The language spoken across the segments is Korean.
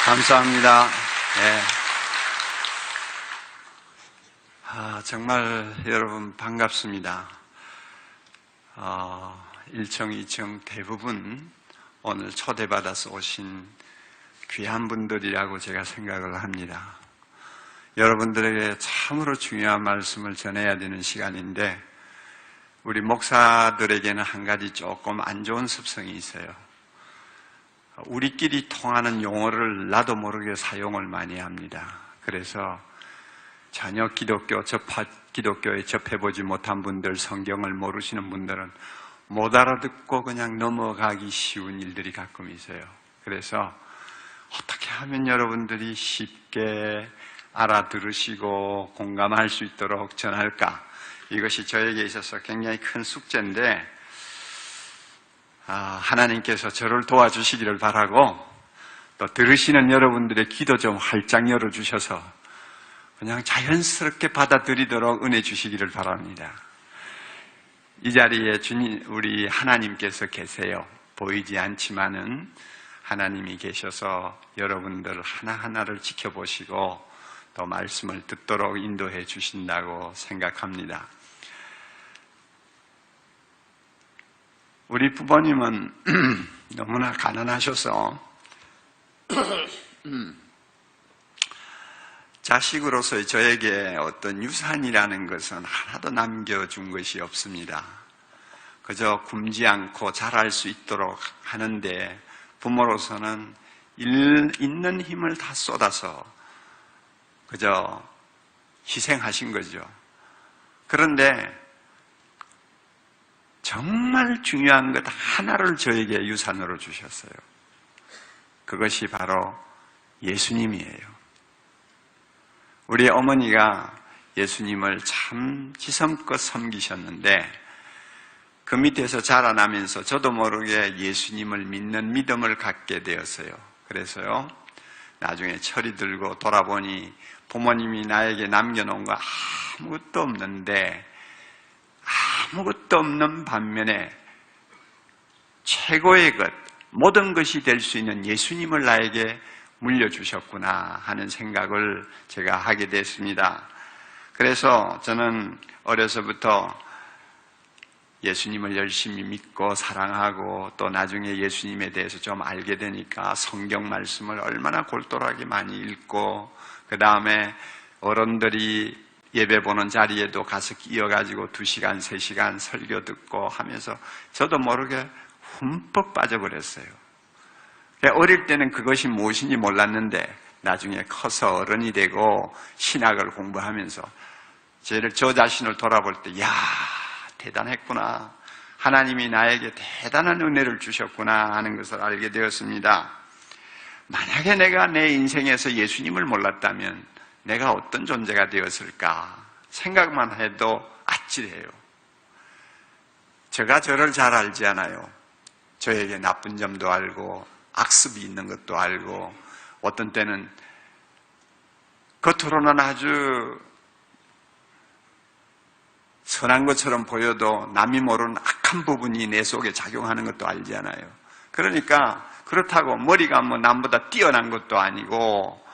감사합니다. 네. 정말 여러분 반갑습니다. 1층, 2층 대부분 오늘 초대받아서 오신 귀한 분들이라고 제가 생각을 합니다. 여러분들에게 참으로 중요한 말씀을 전해야 되는 시간인데 우리 목사들에게는 한 가지 조금 안 좋은 습성이 있어요. 우리끼리 통하는 용어를 나도 모르게 사용을 많이 합니다. 그래서 전혀 기독교에 접해보지 못한 분들, 성경을 모르시는 분들은 못 알아듣고 그냥 넘어가기 쉬운 일들이 가끔 있어요. 그래서 어떻게 하면 여러분들이 쉽게 알아들으시고 공감할 수 있도록 전할까? 이것이 저에게 있어서 굉장히 큰 숙제인데 하나님께서 저를 도와주시기를 바라고 또 들으시는 여러분들의 기도 좀 활짝 열어주셔서 그냥 자연스럽게 받아들이도록 은혜 주시기를 바랍니다. 이 자리에 우리 하나님께서 계세요. 보이지 않지만은 하나님이 계셔서 여러분들 하나하나를 지켜보시고 또 말씀을 듣도록 인도해 주신다고 생각합니다. 우리 부모님은 너무나 가난하셔서 자식으로서 저에게 어떤 유산이라는 것은 하나도 남겨준 것이 없습니다. 그저 굶지 않고 자랄 수 있도록 하는데 부모로서는 있는 힘을 다 쏟아서 그저 희생하신 거죠. 그런데 정말 중요한 것 하나를 저에게 유산으로 주셨어요. 그것이 바로 예수님이에요. 우리 어머니가 예수님을 참 지성껏 섬기셨는데 그 밑에서 자라나면서 저도 모르게 예수님을 믿는 믿음을 갖게 되었어요. 그래서요, 나중에 철이 들고 돌아보니 부모님이 나에게 남겨놓은 거 아무것도 없는데 아무것도 없는 반면에 최고의 것, 모든 것이 될 수 있는 예수님을 나에게 물려주셨구나 하는 생각을 제가 하게 됐습니다. 그래서 저는 어려서부터 예수님을 열심히 믿고 사랑하고 또 나중에 예수님에 대해서 좀 알게 되니까 성경 말씀을 얼마나 골똘하게 많이 읽고 그 다음에 어른들이 예배 보는 자리에도 가서 끼어가지고 2시간, 3시간 설교 듣고 하면서 저도 모르게 흠뻑 빠져버렸어요. 어릴 때는 그것이 무엇인지 몰랐는데 나중에 커서 어른이 되고 신학을 공부하면서 저 자신을 돌아볼 때 야, 대단했구나. 하나님이 나에게 대단한 은혜를 주셨구나 하는 것을 알게 되었습니다. 만약에 내가 내 인생에서 예수님을 몰랐다면 내가 어떤 존재가 되었을까 생각만 해도 아찔해요. 제가 저를 잘 알지 않아요. 저에게 나쁜 점도 알고 악습이 있는 것도 알고 어떤 때는 겉으로는 아주 선한 것처럼 보여도 남이 모르는 악한 부분이 내 속에 작용하는 것도 알지 않아요. 그러니까 그렇다고 머리가 남보다 뛰어난 것도 아니고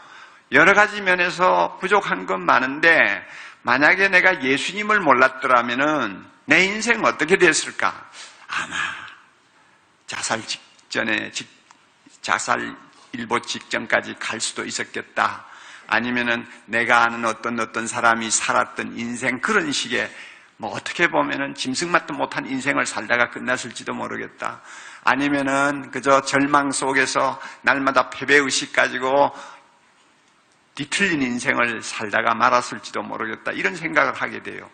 여러 가지 면에서 부족한 건 많은데 만약에 내가 예수님을 몰랐더라면은 내 인생 어떻게 됐을까? 아마 자살 일보 직전까지 갈 수도 있었겠다. 아니면은 내가 아는 어떤 사람이 살았던 인생 그런 식의 어떻게 보면은 짐승맛도 못한 인생을 살다가 끝났을지도 모르겠다. 아니면은 그저 절망 속에서 날마다 패배의식 가지고 뒤틀린 인생을 살다가 말았을지도 모르겠다. 이런 생각을 하게 돼요.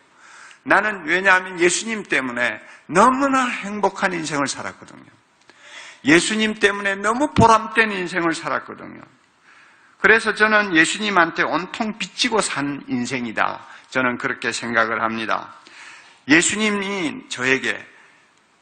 나는 왜냐하면 예수님 때문에 너무나 행복한 인생을 살았거든요. 예수님 때문에 너무 보람된 인생을 살았거든요. 그래서 저는 예수님한테 온통 빚지고 산 인생이다. 저는 그렇게 생각을 합니다. 예수님이 저에게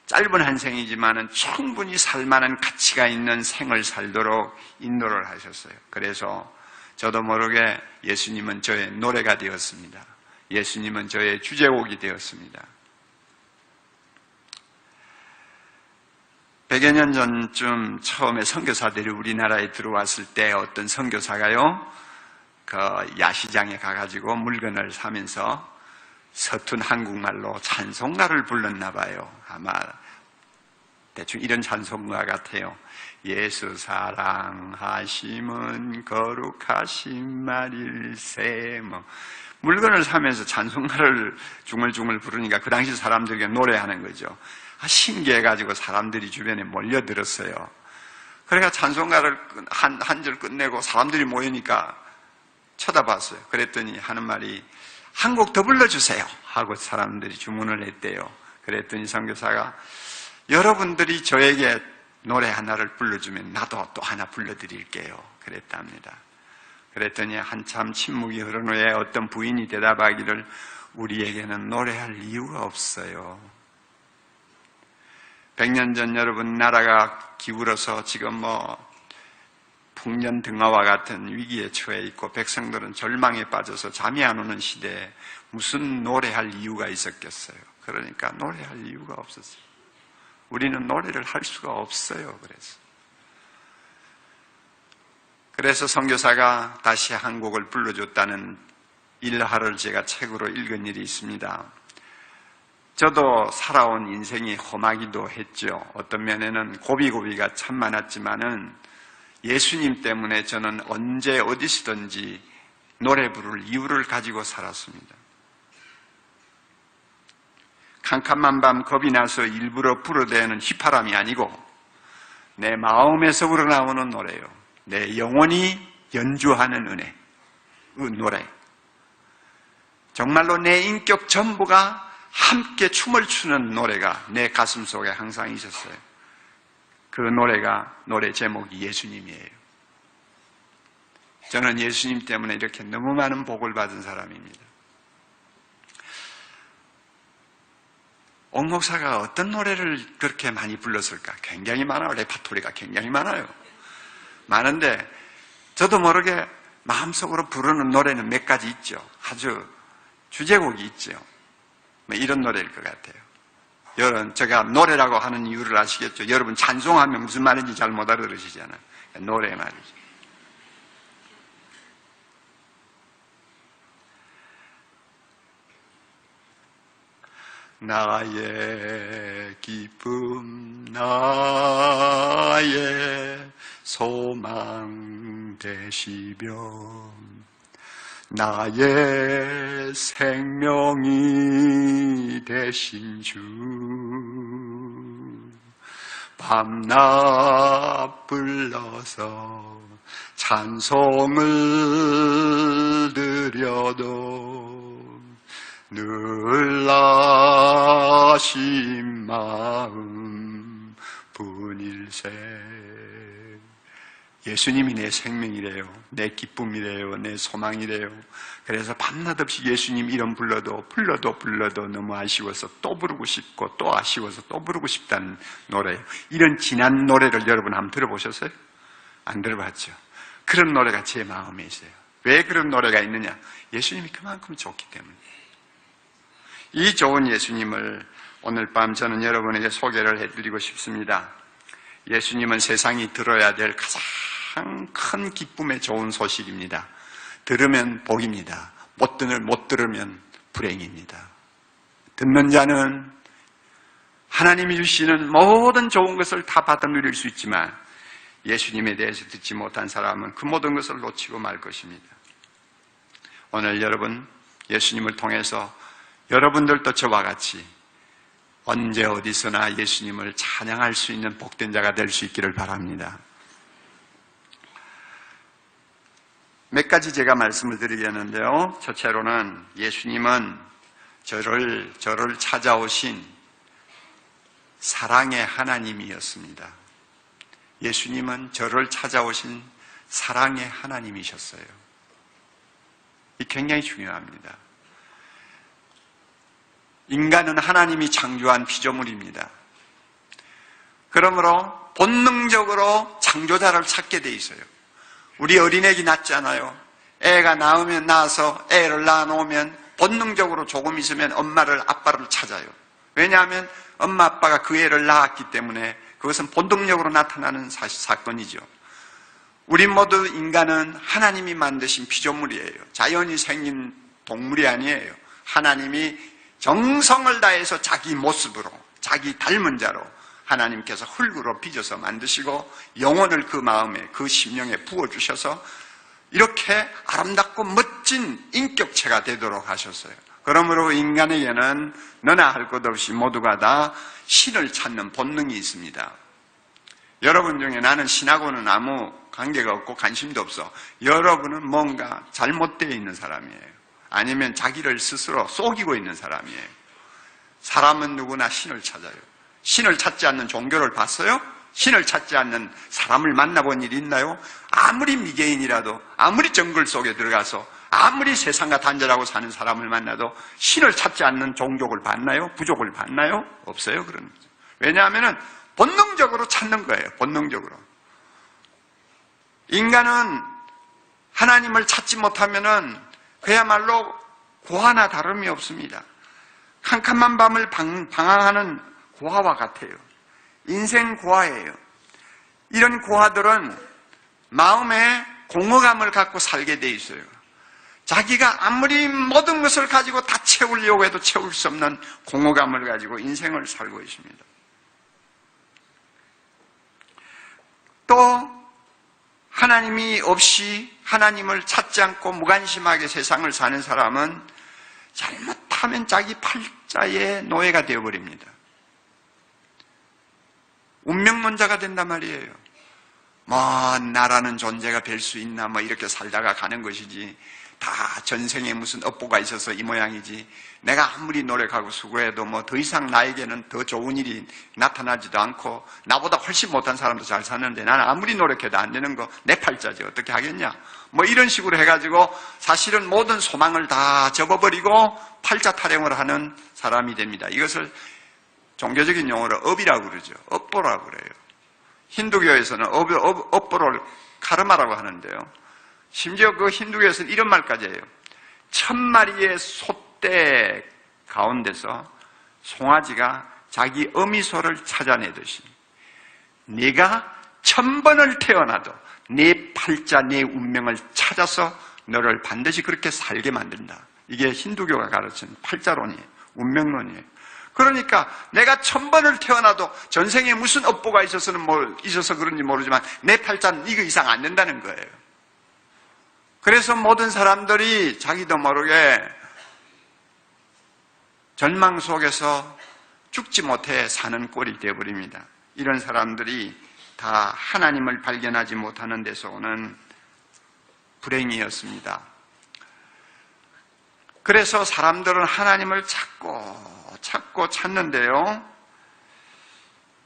짧은 한 생이지만은 충분히 살만한 가치가 있는 생을 살도록 인도를 하셨어요. 그래서 저도 모르게 예수님은 저의 노래가 되었습니다. 예수님은 저의 주제곡이 되었습니다. 100여 년 전쯤 처음에 선교사들이 우리나라에 들어왔을 때 어떤 선교사가요, 그 야시장에 가가지고 물건을 사면서 서툰 한국말로 찬송가를 불렀나 봐요. 아마 대충 이런 찬송가 같아요. 예수 사랑하심은 거룩하신 말일세. 물건을 사면서 찬송가를 중얼중얼 부르니까 그 당시 사람들에게 노래하는 거죠. 신기해가지고 사람들이 주변에 몰려들었어요. 그러니까 찬송가를 한 절 끝내고 사람들이 모이니까 쳐다봤어요. 그랬더니 하는 말이 한 곡 더 불러주세요 하고 사람들이 주문을 했대요. 그랬더니 선교사가 여러분들이 저에게 노래 하나를 불러주면 나도 또 하나 불러드릴게요 그랬답니다. 그랬더니 한참 침묵이 흐른 후에 어떤 부인이 대답하기를 우리에게는 노래할 이유가 없어요. 100년 전 여러분 나라가 기울어서 지금 풍년등화와 같은 위기에 처해 있고 백성들은 절망에 빠져서 잠이 안 오는 시대에 무슨 노래할 이유가 있었겠어요. 그러니까 노래할 이유가 없었어요. 우리는 노래를 할 수가 없어요. 그래서 선교사가 다시 한 곡을 불러줬다는 일화를 제가 책으로 읽은 일이 있습니다. 저도 살아온 인생이 험하기도 했죠. 어떤 면에는 고비고비가 참 많았지만은 예수님 때문에 저는 언제 어디서든지 노래 부를 이유를 가지고 살았습니다. 캄캄한 밤 겁이 나서 일부러 불어대는 휘파람이 아니고 내 마음에서 우러나오는 노래요. 내 영혼이 연주하는 은혜, 그 노래. 정말로 내 인격 전부가 함께 춤을 추는 노래가 내 가슴 속에 항상 있었어요. 그 노래 제목이 예수님이에요. 저는 예수님 때문에 이렇게 너무 많은 복을 받은 사람입니다. 옥 목사가 어떤 노래를 그렇게 많이 불렀을까? 굉장히 많아요. 레파토리가 굉장히 많아요. 많은데 저도 모르게 마음속으로 부르는 노래는 몇 가지 있죠. 아주 주제곡이 있죠. 이런 노래일 것 같아요. 여러분, 제가 노래라고 하는 이유를 아시겠죠? 여러분, 찬송하면 무슨 말인지 잘 못 알아들으시잖아요. 노래 말이죠. 나의 기쁨, 나의 소망 되시며 나의 생명이 되신 주, 밤낮 불러서 찬송을 드려도 늘 나신 마음 분일세. 예수님이 내 생명이래요. 내 기쁨이래요. 내 소망이래요. 그래서 밤낮 없이 예수님 이름 불러도 너무 아쉬워서 또 부르고 싶고 또 아쉬워서 또 부르고 싶다는 노래예요. 이런 진한 노래를 여러분 한번 들어보셨어요? 안 들어봤죠? 그런 노래가 제 마음에 있어요. 왜 그런 노래가 있느냐? 예수님이 그만큼 좋기 때문에. 이 좋은 예수님을 오늘 밤 저는 여러분에게 소개를 해드리고 싶습니다. 예수님은 세상이 들어야 될 가장 큰 기쁨의 좋은 소식입니다. 들으면 복입니다. 못 들으면 불행입니다. 듣는 자는 하나님이 주시는 모든 좋은 것을 다 받아 누릴 수 있지만 예수님에 대해서 듣지 못한 사람은 그 모든 것을 놓치고 말 것입니다. 오늘 여러분, 예수님을 통해서 여러분들도 저와 같이 언제 어디서나 예수님을 찬양할 수 있는 복된 자가 될 수 있기를 바랍니다. 몇 가지 제가 말씀을 드리겠는데요. 첫째로는 예수님은 저를 찾아오신 사랑의 하나님이었습니다. 예수님은 저를 찾아오신 사랑의 하나님이셨어요. 이 굉장히 중요합니다. 인간은 하나님이 창조한 피조물입니다. 그러므로 본능적으로 창조자를 찾게 돼 있어요. 우리 어린애기 낳잖아요. 애가 낳아서 애를 낳아놓으면 본능적으로 조금 있으면 엄마를 아빠를 찾아요. 왜냐하면 엄마 아빠가 그 애를 낳았기 때문에 그것은 본능적으로 나타나는 사건이죠. 우리 모두 인간은 하나님이 만드신 피조물이에요. 자연이 생긴 동물이 아니에요. 하나님이 정성을 다해서 자기 모습으로, 자기 닮은 자로 하나님께서 흙으로 빚어서 만드시고 영혼을 그 마음에, 그 심령에 부어주셔서 이렇게 아름답고 멋진 인격체가 되도록 하셨어요. 그러므로 인간에게는 너나 할 것 없이 모두가 다 신을 찾는 본능이 있습니다. 여러분 중에 나는 신하고는 아무 관계가 없고 관심도 없어. 여러분은 뭔가 잘못되어 있는 사람이에요. 아니면 자기를 스스로 속이고 있는 사람이에요. 사람은 누구나 신을 찾아요. 신을 찾지 않는 종교를 봤어요? 신을 찾지 않는 사람을 만나본 일이 있나요? 아무리 미개인이라도, 아무리 정글 속에 들어가서 아무리 세상과 단절하고 사는 사람을 만나도 신을 찾지 않는 종족을 봤나요? 부족을 봤나요? 없어요. 그런 거죠. 왜냐하면 본능적으로 찾는 거예요. 본능적으로. 인간은 하나님을 찾지 못하면은 그야말로 고아나 다름이 없습니다. 캄캄한 밤을 방황하는 고아와 같아요. 인생 고아예요. 이런 고아들은 마음에 공허감을 갖고 살게 돼 있어요. 자기가 아무리 모든 것을 가지고 다 채우려고 해도 채울 수 없는 공허감을 가지고 인생을 살고 있습니다. 또 하나님이 없이 하나님을 찾지 않고 무관심하게 세상을 사는 사람은 잘못하면 자기 팔자의 노예가 되어버립니다. 운명론자가 된단 말이에요. 나라는 존재가 될 수 있나 이렇게 살다가 가는 것이지, 다 전생에 무슨 업보가 있어서 이 모양이지, 내가 아무리 노력하고 수고해도 더 이상 나에게는 더 좋은 일이 나타나지도 않고 나보다 훨씬 못한 사람도 잘 사는데 나는 아무리 노력해도 안 되는 거 내 팔자지 어떻게 하겠냐, 이런 식으로 해가지고 사실은 모든 소망을 다 접어버리고 팔자 타령을 하는 사람이 됩니다. 이것을 종교적인 용어로 업이라고 그러죠. 업보라고 그래요. 힌두교에서는 업보를 카르마라고 하는데요. 심지어 그 힌두교에서는 이런 말까지 해요. 1000마리의 소떼 가운데서 송아지가 자기 어미소를 찾아내듯이 네가 1000번을 태어나도 네 팔자, 네 운명을 찾아서 너를 반드시 그렇게 살게 만든다. 이게 힌두교가 가르치는 팔자론이에요. 운명론이에요. 그러니까 내가 1000번을 태어나도 전생에 무슨 업보가 있어서 그런지 모르지만 내 팔자는 이거 이상 안 된다는 거예요. 그래서 모든 사람들이 자기도 모르게 절망 속에서 죽지 못해 사는 꼴이 되어버립니다. 이런 사람들이 다 하나님을 발견하지 못하는 데서 오는 불행이었습니다. 그래서 사람들은 하나님을 찾고 찾는데요.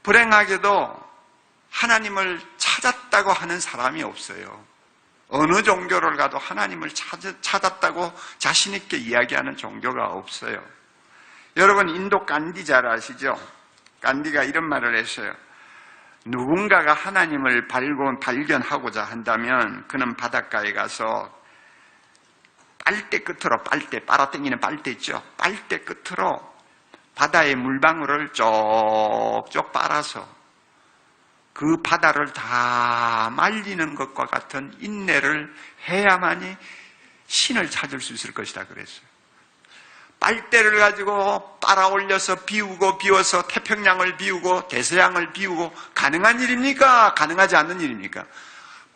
불행하게도 하나님을 찾았다고 하는 사람이 없어요. 어느 종교를 가도 하나님을 찾았다고 자신있게 이야기하는 종교가 없어요. 여러분, 인도 간디 잘 아시죠? 간디가 이런 말을 했어요. 누군가가 하나님을 발견하고자 한다면 그는 바닷가에 가서 빨대 끝으로, 빨아당기는 빨대 있죠? 빨대 끝으로 바다의 물방울을 쪽쪽 빨아서 그 바다를 다 말리는 것과 같은 인내를 해야만이 신을 찾을 수 있을 것이다 그랬어요. 빨대를 가지고 빨아 올려서 비워서 태평양을 비우고 대서양을 비우고 가능한 일입니까? 가능하지 않는 일입니까?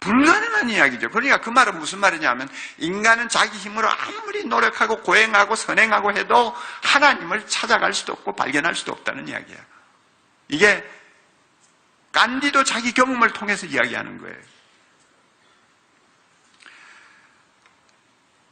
불가능한 이야기죠. 그러니까 그 말은 무슨 말이냐면 인간은 자기 힘으로 아무리 노력하고 고행하고 선행하고 해도 하나님을 찾아갈 수도 없고 발견할 수도 없다는 이야기야. 이게 간디도 자기 경험을 통해서 이야기하는 거예요.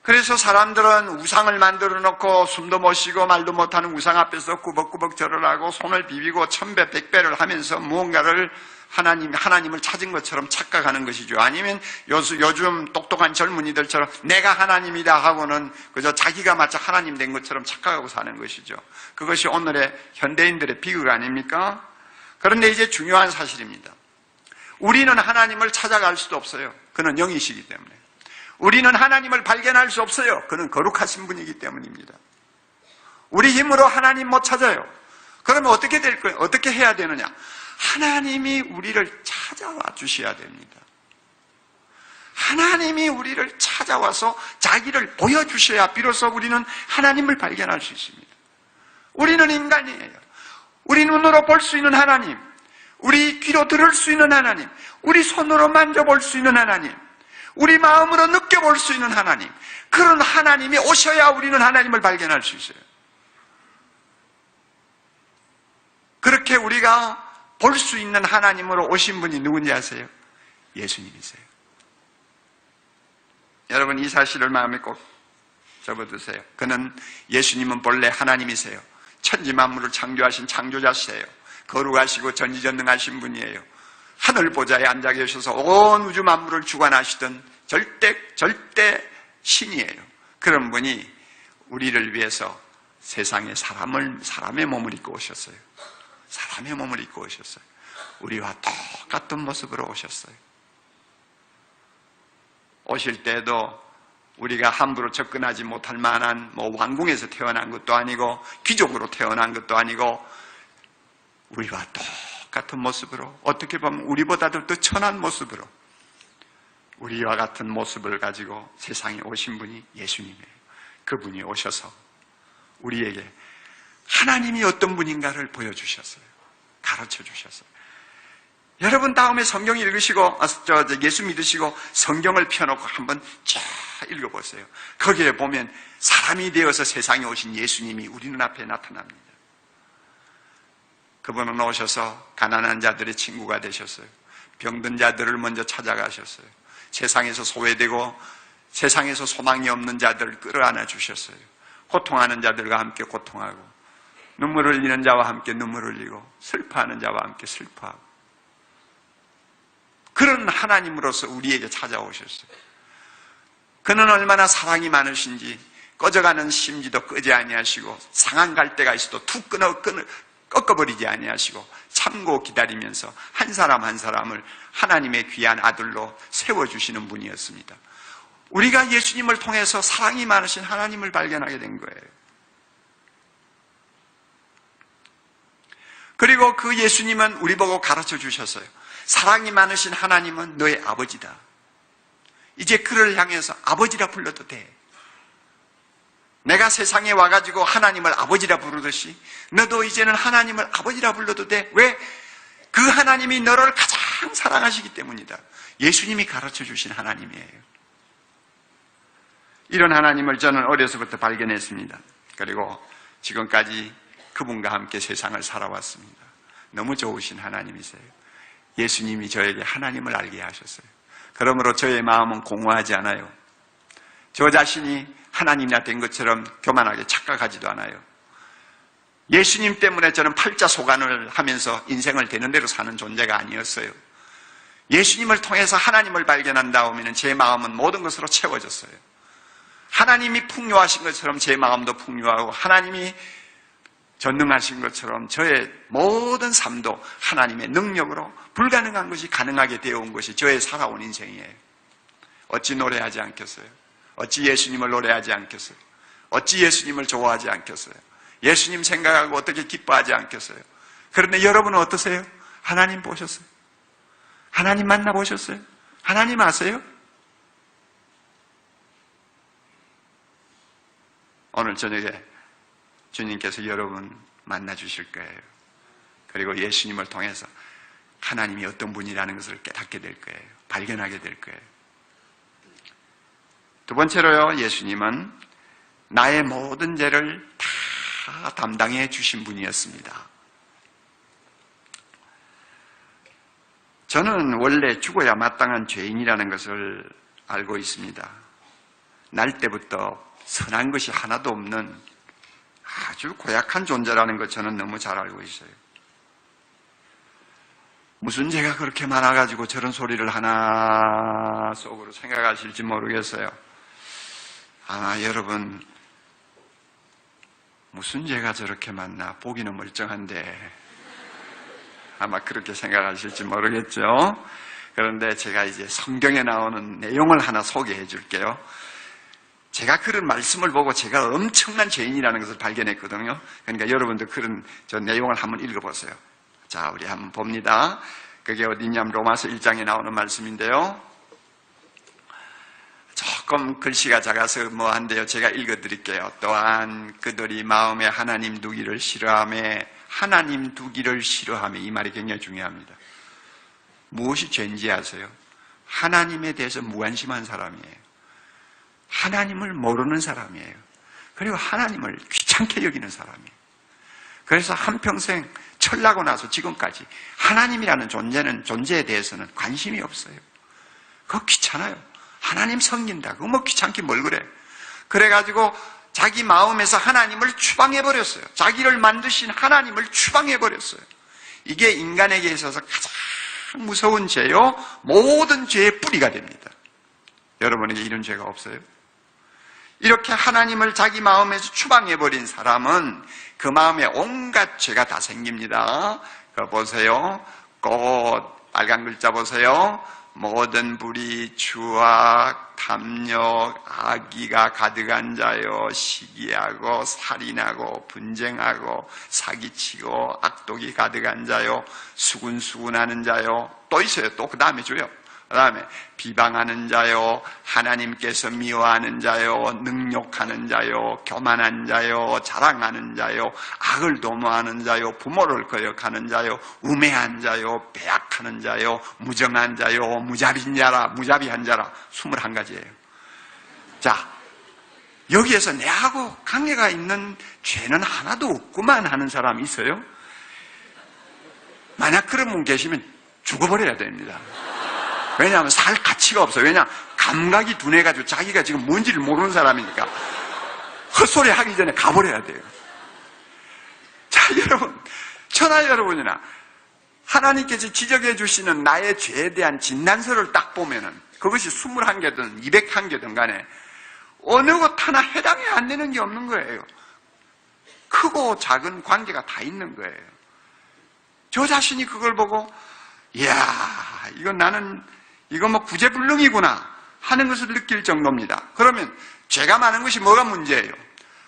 그래서 사람들은 우상을 만들어 놓고 숨도 못 쉬고 말도 못하는 우상 앞에서 꾸벅꾸벅 절을 하고 손을 비비고 1000배 100배를 하면서 무언가를 하나님을 찾은 것처럼 착각하는 것이죠. 아니면 요즘 똑똑한 젊은이들처럼 내가 하나님이다 하고는 그저 자기가 마치 하나님 된 것처럼 착각하고 사는 것이죠. 그것이 오늘의 현대인들의 비극 아닙니까? 그런데 이제 중요한 사실입니다. 우리는 하나님을 찾아갈 수도 없어요. 그는 영이시기 때문에. 우리는 하나님을 발견할 수 없어요. 그는 거룩하신 분이기 때문입니다. 우리 힘으로 하나님 못 찾아요. 그러면 어떻게 될 거예요? 어떻게 해야 되느냐? 하나님이 우리를 찾아와 주셔야 됩니다. 하나님이 우리를 찾아와서 자기를 보여주셔야 비로소 우리는 하나님을 발견할 수 있습니다. 우리는 인간이에요. 우리 눈으로 볼 수 있는 하나님, 우리 귀로 들을 수 있는 하나님, 우리 손으로 만져볼 수 있는 하나님, 우리 마음으로 느껴볼 수 있는 하나님, 그런 하나님이 오셔야 우리는 하나님을 발견할 수 있어요. 그렇게 우리가 볼 수 있는 하나님으로 오신 분이 누군지 아세요? 예수님이세요. 여러분, 이 사실을 마음에 꼭 접어두세요. 그는, 예수님은 본래 하나님이세요. 천지만물을 창조하신 창조자시세요. 거룩하시고 전지전능하신 분이에요. 하늘 보좌에 앉아 계셔서 온 우주 만물을 주관하시던 절대 신이에요. 그런 분이 우리를 위해서 세상에 사람의 몸을 입고 오셨어요. 사람의 몸을 입고 오셨어요. 우리와 똑같은 모습으로 오셨어요. 오실 때도 우리가 함부로 접근하지 못할 만한 왕궁에서 태어난 것도 아니고 귀족으로 태어난 것도 아니고 우리와 똑같은 모습으로, 어떻게 보면 우리보다도 더 천한 모습으로 우리와 같은 모습을 가지고 세상에 오신 분이 예수님이에요. 그분이 오셔서 우리에게 하나님이 어떤 분인가를 보여주셨어요. 가르쳐 주셨어요. 여러분, 다음에 성경 읽으시고 예수 믿으시고 성경을 펴놓고 한번 쫙 읽어보세요. 거기에 보면 사람이 되어서 세상에 오신 예수님이 우리 눈앞에 나타납니다. 그분은 오셔서 가난한 자들의 친구가 되셨어요. 병든 자들을 먼저 찾아가셨어요. 세상에서 소외되고 세상에서 소망이 없는 자들을 끌어안아 주셨어요. 고통하는 자들과 함께 고통하고, 눈물을 흘리는 자와 함께 눈물을 흘리고, 슬퍼하는 자와 함께 슬퍼하고, 그런 하나님으로서 우리에게 찾아오셨어요. 그는 얼마나 사랑이 많으신지 꺼져가는 심지도 끄지 아니하시고, 상한 갈 때가 있어도 툭 꺾어버리지 아니하시고 참고 기다리면서 한 사람 한 사람을 하나님의 귀한 아들로 세워주시는 분이었습니다. 우리가 예수님을 통해서 사랑이 많으신 하나님을 발견하게 된 거예요. 그리고 그 예수님은 우리 보고 가르쳐 주셨어요. 사랑이 많으신 하나님은 너의 아버지다. 이제 그를 향해서 아버지라 불러도 돼. 내가 세상에 와가지고 하나님을 아버지라 부르듯이 너도 이제는 하나님을 아버지라 불러도 돼. 왜? 그 하나님이 너를 가장 사랑하시기 때문이다. 예수님이 가르쳐 주신 하나님이에요. 이런 하나님을 저는 어려서부터 발견했습니다. 그리고 지금까지 그분과 함께 세상을 살아왔습니다. 너무 좋으신 하나님이세요. 예수님이 저에게 하나님을 알게 하셨어요. 그러므로 저의 마음은 공허하지 않아요. 저 자신이 하나님이나 된 것처럼 교만하게 착각하지도 않아요. 예수님 때문에 저는 팔자소간을 하면서 인생을 되는 대로 사는 존재가 아니었어요. 예수님을 통해서 하나님을 발견한 다음에는 제 마음은 모든 것으로 채워졌어요. 하나님이 풍요하신 것처럼 제 마음도 풍요하고, 하나님이 전능하신 것처럼 저의 모든 삶도 하나님의 능력으로 불가능한 것이 가능하게 되어 온 것이 저의 살아온 인생이에요. 어찌 노래하지 않겠어요? 어찌 예수님을 노래하지 않겠어요? 어찌 예수님을 좋아하지 않겠어요? 예수님 생각하고 어떻게 기뻐하지 않겠어요? 그런데 여러분은 어떠세요? 하나님 보셨어요? 하나님 만나보셨어요? 하나님 아세요? 오늘 저녁에 주님께서 여러분 만나주실 거예요. 그리고 예수님을 통해서 하나님이 어떤 분이라는 것을 깨닫게 될 거예요. 발견하게 될 거예요. 두 번째로요, 예수님은 나의 모든 죄를 다 담당해 주신 분이었습니다. 저는 원래 죽어야 마땅한 죄인이라는 것을 알고 있습니다. 날 때부터 선한 것이 하나도 없는 아주 고약한 존재라는 것 저는 너무 잘 알고 있어요. 무슨 죄가 그렇게 많아가지고 저런 소리를 하나 속으로 생각하실지 모르겠어요. 아마 여러분, 무슨 죄가 저렇게 많나, 보기는 멀쩡한데, 아마 그렇게 생각하실지 모르겠죠. 그런데 제가 이제 성경에 나오는 내용을 하나 소개해 줄게요. 제가 그런 말씀을 보고 제가 엄청난 죄인이라는 것을 발견했거든요. 그러니까 여러분도 그런 저 내용을 한번 읽어보세요. 자, 우리 한번 봅니다. 그게 어디냐면 로마서 1장에 나오는 말씀인데요. 조금 글씨가 작아서 뭐한데요. 제가 읽어드릴게요. 또한 그들이 마음에 하나님 두기를 싫어하며 하나님 두기를 싫어하며, 이 말이 굉장히 중요합니다. 무엇이 죄인지 아세요? 하나님에 대해서 무관심한 사람이에요. 하나님을 모르는 사람이에요. 그리고 하나님을 귀찮게 여기는 사람이에요. 그래서 한평생 철나고 나서 지금까지 하나님이라는 존재에 대해서는 관심이 없어요. 그거 귀찮아요. 하나님 섬긴다. 그거 뭐 귀찮게 뭘 그래. 그래가지고 자기 마음에서 하나님을 추방해버렸어요. 자기를 만드신 하나님을 추방해버렸어요. 이게 인간에게 있어서 가장 무서운 죄요. 모든 죄의 뿌리가 됩니다. 여러분에게 이런 죄가 없어요? 이렇게 하나님을 자기 마음에서 추방해버린 사람은 그 마음에 온갖 죄가 다 생깁니다. 그거 보세요. 꽃, 빨간 글자 보세요. 모든 불의, 추악, 탐욕, 악의가 가득한 자요, 시기하고 살인하고 분쟁하고 사기치고 악독이 가득한 자요, 수군수군하는 자요. 또 있어요. 또 그 다음에 줘요. 그 다음에 비방하는 자요, 하나님께서 미워하는 자요, 능욕하는 자요, 교만한 자요, 자랑하는 자요, 악을 도모하는 자요, 부모를 거역하는 자요, 우매한 자요, 배약하는 자요, 무정한 자요, 무자비한 자라 21가지예요. 자, 여기에서 내하고 관계가 있는 죄는 하나도 없구만 하는 사람이 있어요? 만약 그런 분 계시면 죽어버려야 됩니다. 왜냐하면 살 가치가 없어요. 왜냐? 감각이 둔해가지고 자기가 지금 뭔지를 모르는 사람이니까 헛소리 하기 전에 가버려야 돼요. 자, 여러분, 천하 여러분이나 하나님께서 지적해 주시는 나의 죄에 대한 진단서를 딱 보면은 그것이 21개든 201개든 간에 어느 것 하나 해당이 안 되는 게 없는 거예요. 크고 작은 관계가 다 있는 거예요. 저 자신이 그걸 보고 이야, 이거 뭐 구제불능이구나 하는 것을 느낄 정도입니다. 그러면 죄가 많은 것이 뭐가 문제예요?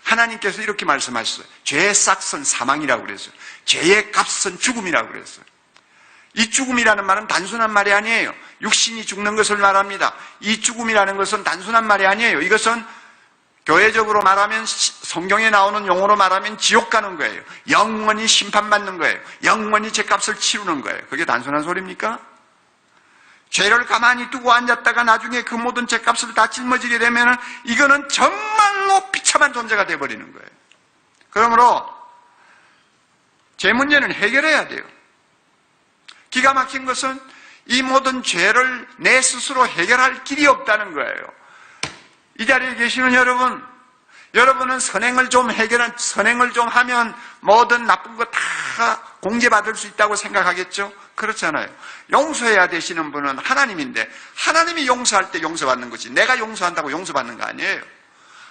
하나님께서 이렇게 말씀하셨어요. 죄의 싹은 사망이라고 그랬어요. 죄의 값은 죽음이라고 그랬어요. 이 죽음이라는 말은 단순한 말이 아니에요. 육신이 죽는 것을 말합니다. 이 죽음이라는 것은 단순한 말이 아니에요. 이것은 교회적으로 말하면, 성경에 나오는 용어로 말하면 지옥 가는 거예요. 영원히 심판받는 거예요. 영원히 죄값을 치르는 거예요. 그게 단순한 소리입니까? 죄를 가만히 두고 앉았다가 나중에 그 모든 죄값을 다 짊어지게 되면 이거는 정말로 비참한 존재가 되어버리는 거예요. 그러므로 죄 문제는 해결해야 돼요. 기가 막힌 것은 이 모든 죄를 내 스스로 해결할 길이 없다는 거예요. 이 자리에 계시는 여러분은 선행을 좀 하면 모든 나쁜 거 다 공제받을 수 있다고 생각하겠죠? 그렇잖아요. 용서해야 되시는 분은 하나님인데 하나님이 용서할 때 용서받는 거지 내가 용서한다고 용서받는 거 아니에요.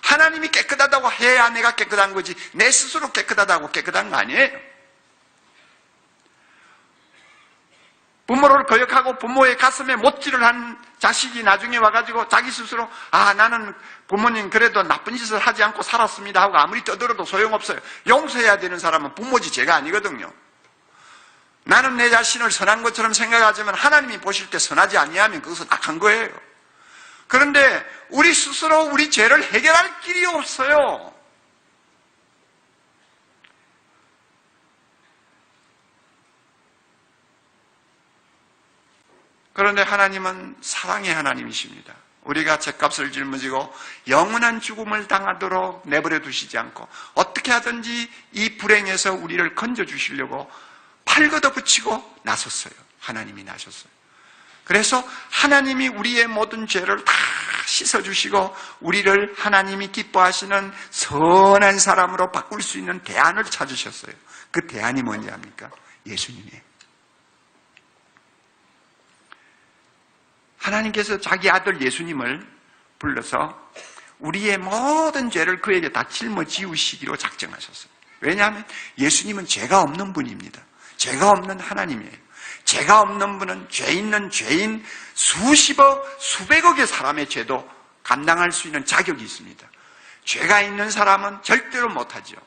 하나님이 깨끗하다고 해야 내가 깨끗한 거지 내 스스로 깨끗하다고 깨끗한 거 아니에요. 부모를 거역하고 부모의 가슴에 못질을 한 자식이 나중에 와가지고 자기 스스로 나는 부모님 그래도 나쁜 짓을 하지 않고 살았습니다 하고 아무리 떠들어도 소용없어요. 용서해야 되는 사람은 부모지 죄가 아니거든요. 나는 내 자신을 선한 것처럼 생각하지만 하나님이 보실 때 선하지 아니하면 그것은 악한 거예요. 그런데 우리 스스로 우리 죄를 해결할 길이 없어요. 그런데 하나님은 사랑의 하나님이십니다. 우리가 죄값을 짊어지고 영원한 죽음을 당하도록 내버려 두시지 않고 어떻게 하든지 이 불행에서 우리를 건져주시려고 팔 걷어붙이고 나섰어요. 하나님이 나셨어요. 그래서 하나님이 우리의 모든 죄를 다 씻어주시고 우리를 하나님이 기뻐하시는 선한 사람으로 바꿀 수 있는 대안을 찾으셨어요. 그 대안이 뭔지 압니까? 예수님이에요. 하나님께서 자기 아들 예수님을 불러서 우리의 모든 죄를 그에게 다 짊어지우시기로 작정하셨어요. 왜냐하면 예수님은 죄가 없는 분입니다. 죄가 없는 하나님이에요. 죄가 없는 분은 죄 있는 죄인 수십억, 수백억의 사람의 죄도 감당할 수 있는 자격이 있습니다. 죄가 있는 사람은 절대로 못하죠.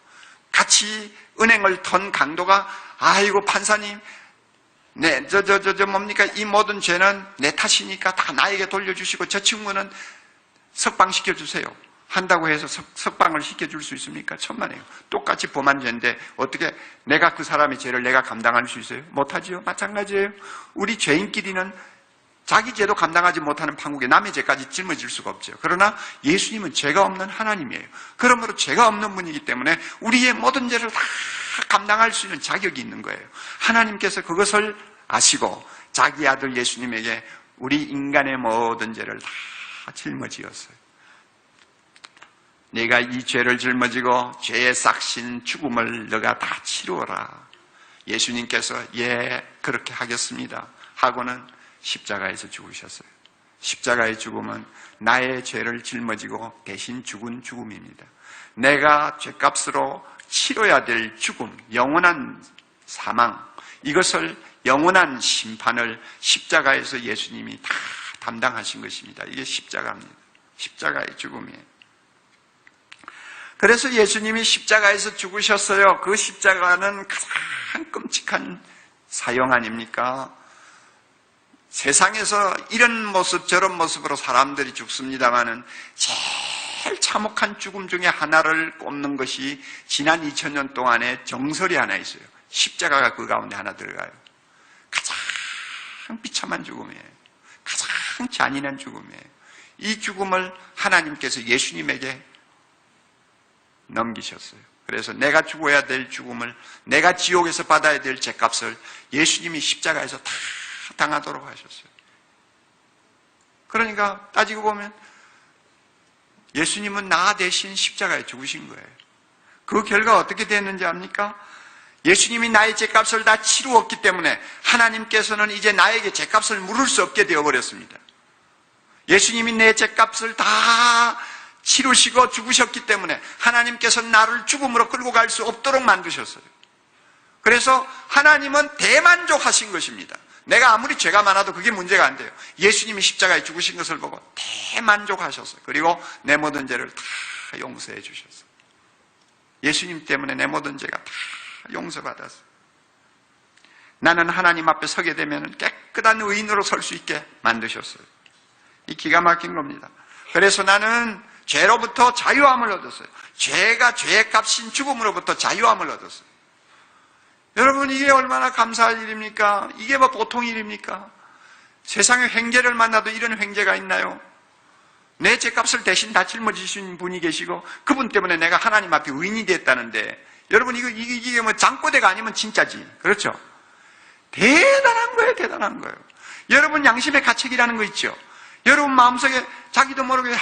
같이 은행을 턴 강도가 아이고 판사님, 네, 뭡니까? 이 모든 죄는 내 탓이니까 다 나에게 돌려주시고 저 친구는 석방시켜주세요. 한다고 해서 석방을 시켜줄 수 있습니까? 천만에요. 똑같이 범한 죄인데 어떻게 내가 그 사람의 죄를 내가 감당할 수 있어요? 못하지요. 마찬가지예요. 우리 죄인끼리는 자기 죄도 감당하지 못하는 판국에 남의 죄까지 짊어질 수가 없죠. 그러나 예수님은 죄가 없는 하나님이에요. 그러므로 죄가 없는 분이기 때문에 우리의 모든 죄를 다 감당할 수 있는 자격이 있는 거예요. 하나님께서 그것을 아시고 자기 아들 예수님에게 우리 인간의 모든 죄를 다 짊어지었어요. 내가 이 죄를 짊어지고 죄의 싹신 죽음을 너가 다 치루어라. 예수님께서 예 그렇게 하겠습니다 하고는 십자가에서 죽으셨어요. 십자가의 죽음은 나의 죄를 짊어지고 대신 죽은 죽음입니다. 내가 죄값으로 치러야 될 죽음, 영원한 사망, 이것을 영원한 심판을 십자가에서 예수님이 다 담당하신 것입니다. 이게 십자가입니다. 십자가의 죽음이에요. 그래서 예수님이 십자가에서 죽으셨어요. 그 십자가는 가장 끔찍한 사형 아닙니까? 세상에서 이런 모습 저런 모습으로 사람들이 죽습니다마는 제일 참혹한 죽음 중에 하나를 꼽는 것이 지난 2000년 동안의 정설이 하나 있어요. 십자가가 그 가운데 하나 들어가요. 가장 비참한 죽음이에요. 가장 잔인한 죽음이에요. 이 죽음을 하나님께서 예수님에게 넘기셨어요. 그래서 내가 죽어야 될 죽음을, 내가 지옥에서 받아야 될 죄값을 예수님이 십자가에서 다 당하도록 하셨어요. 그러니까 따지고 보면 예수님은 나 대신 십자가에 죽으신 거예요. 그 결과 어떻게 됐는지 압니까? 예수님이 나의 죄값을 다 치루었기 때문에 하나님께서는 이제 나에게 죄값을 물을 수 없게 되어버렸습니다. 예수님이 내 죄값을 다 치루시고 죽으셨기 때문에 하나님께서는 나를 죽음으로 끌고 갈 수 없도록 만드셨어요. 그래서 하나님은 대만족하신 것입니다. 내가 아무리 죄가 많아도 그게 문제가 안 돼요. 예수님이 십자가에 죽으신 것을 보고 대만족하셨어요. 그리고 내 모든 죄를 다 용서해 주셨어요. 예수님 때문에 내 모든 죄가 다 용서받았어요. 나는 하나님 앞에 서게 되면 깨끗한 의인으로 설 수 있게 만드셨어요. 이 기가 막힌 겁니다. 그래서 나는 죄로부터 자유함을 얻었어요. 죄가 죄의 값인 죽음으로부터 자유함을 얻었어요. 여러분, 이게 얼마나 감사할 일입니까? 이게 뭐 보통 일입니까? 세상에 횡재를 만나도 이런 횡재가 있나요? 내 죄값을 대신 다 짊어지신 분이 계시고 그분 때문에 내가 하나님 앞에 의인이 됐다는데, 여러분 이게 뭐 장꼬대가 아니면 진짜지. 그렇죠? 대단한 거예요. 대단한 거예요. 여러분 양심의 가책이라는 거 있죠? 여러분 마음속에 자기도 모르게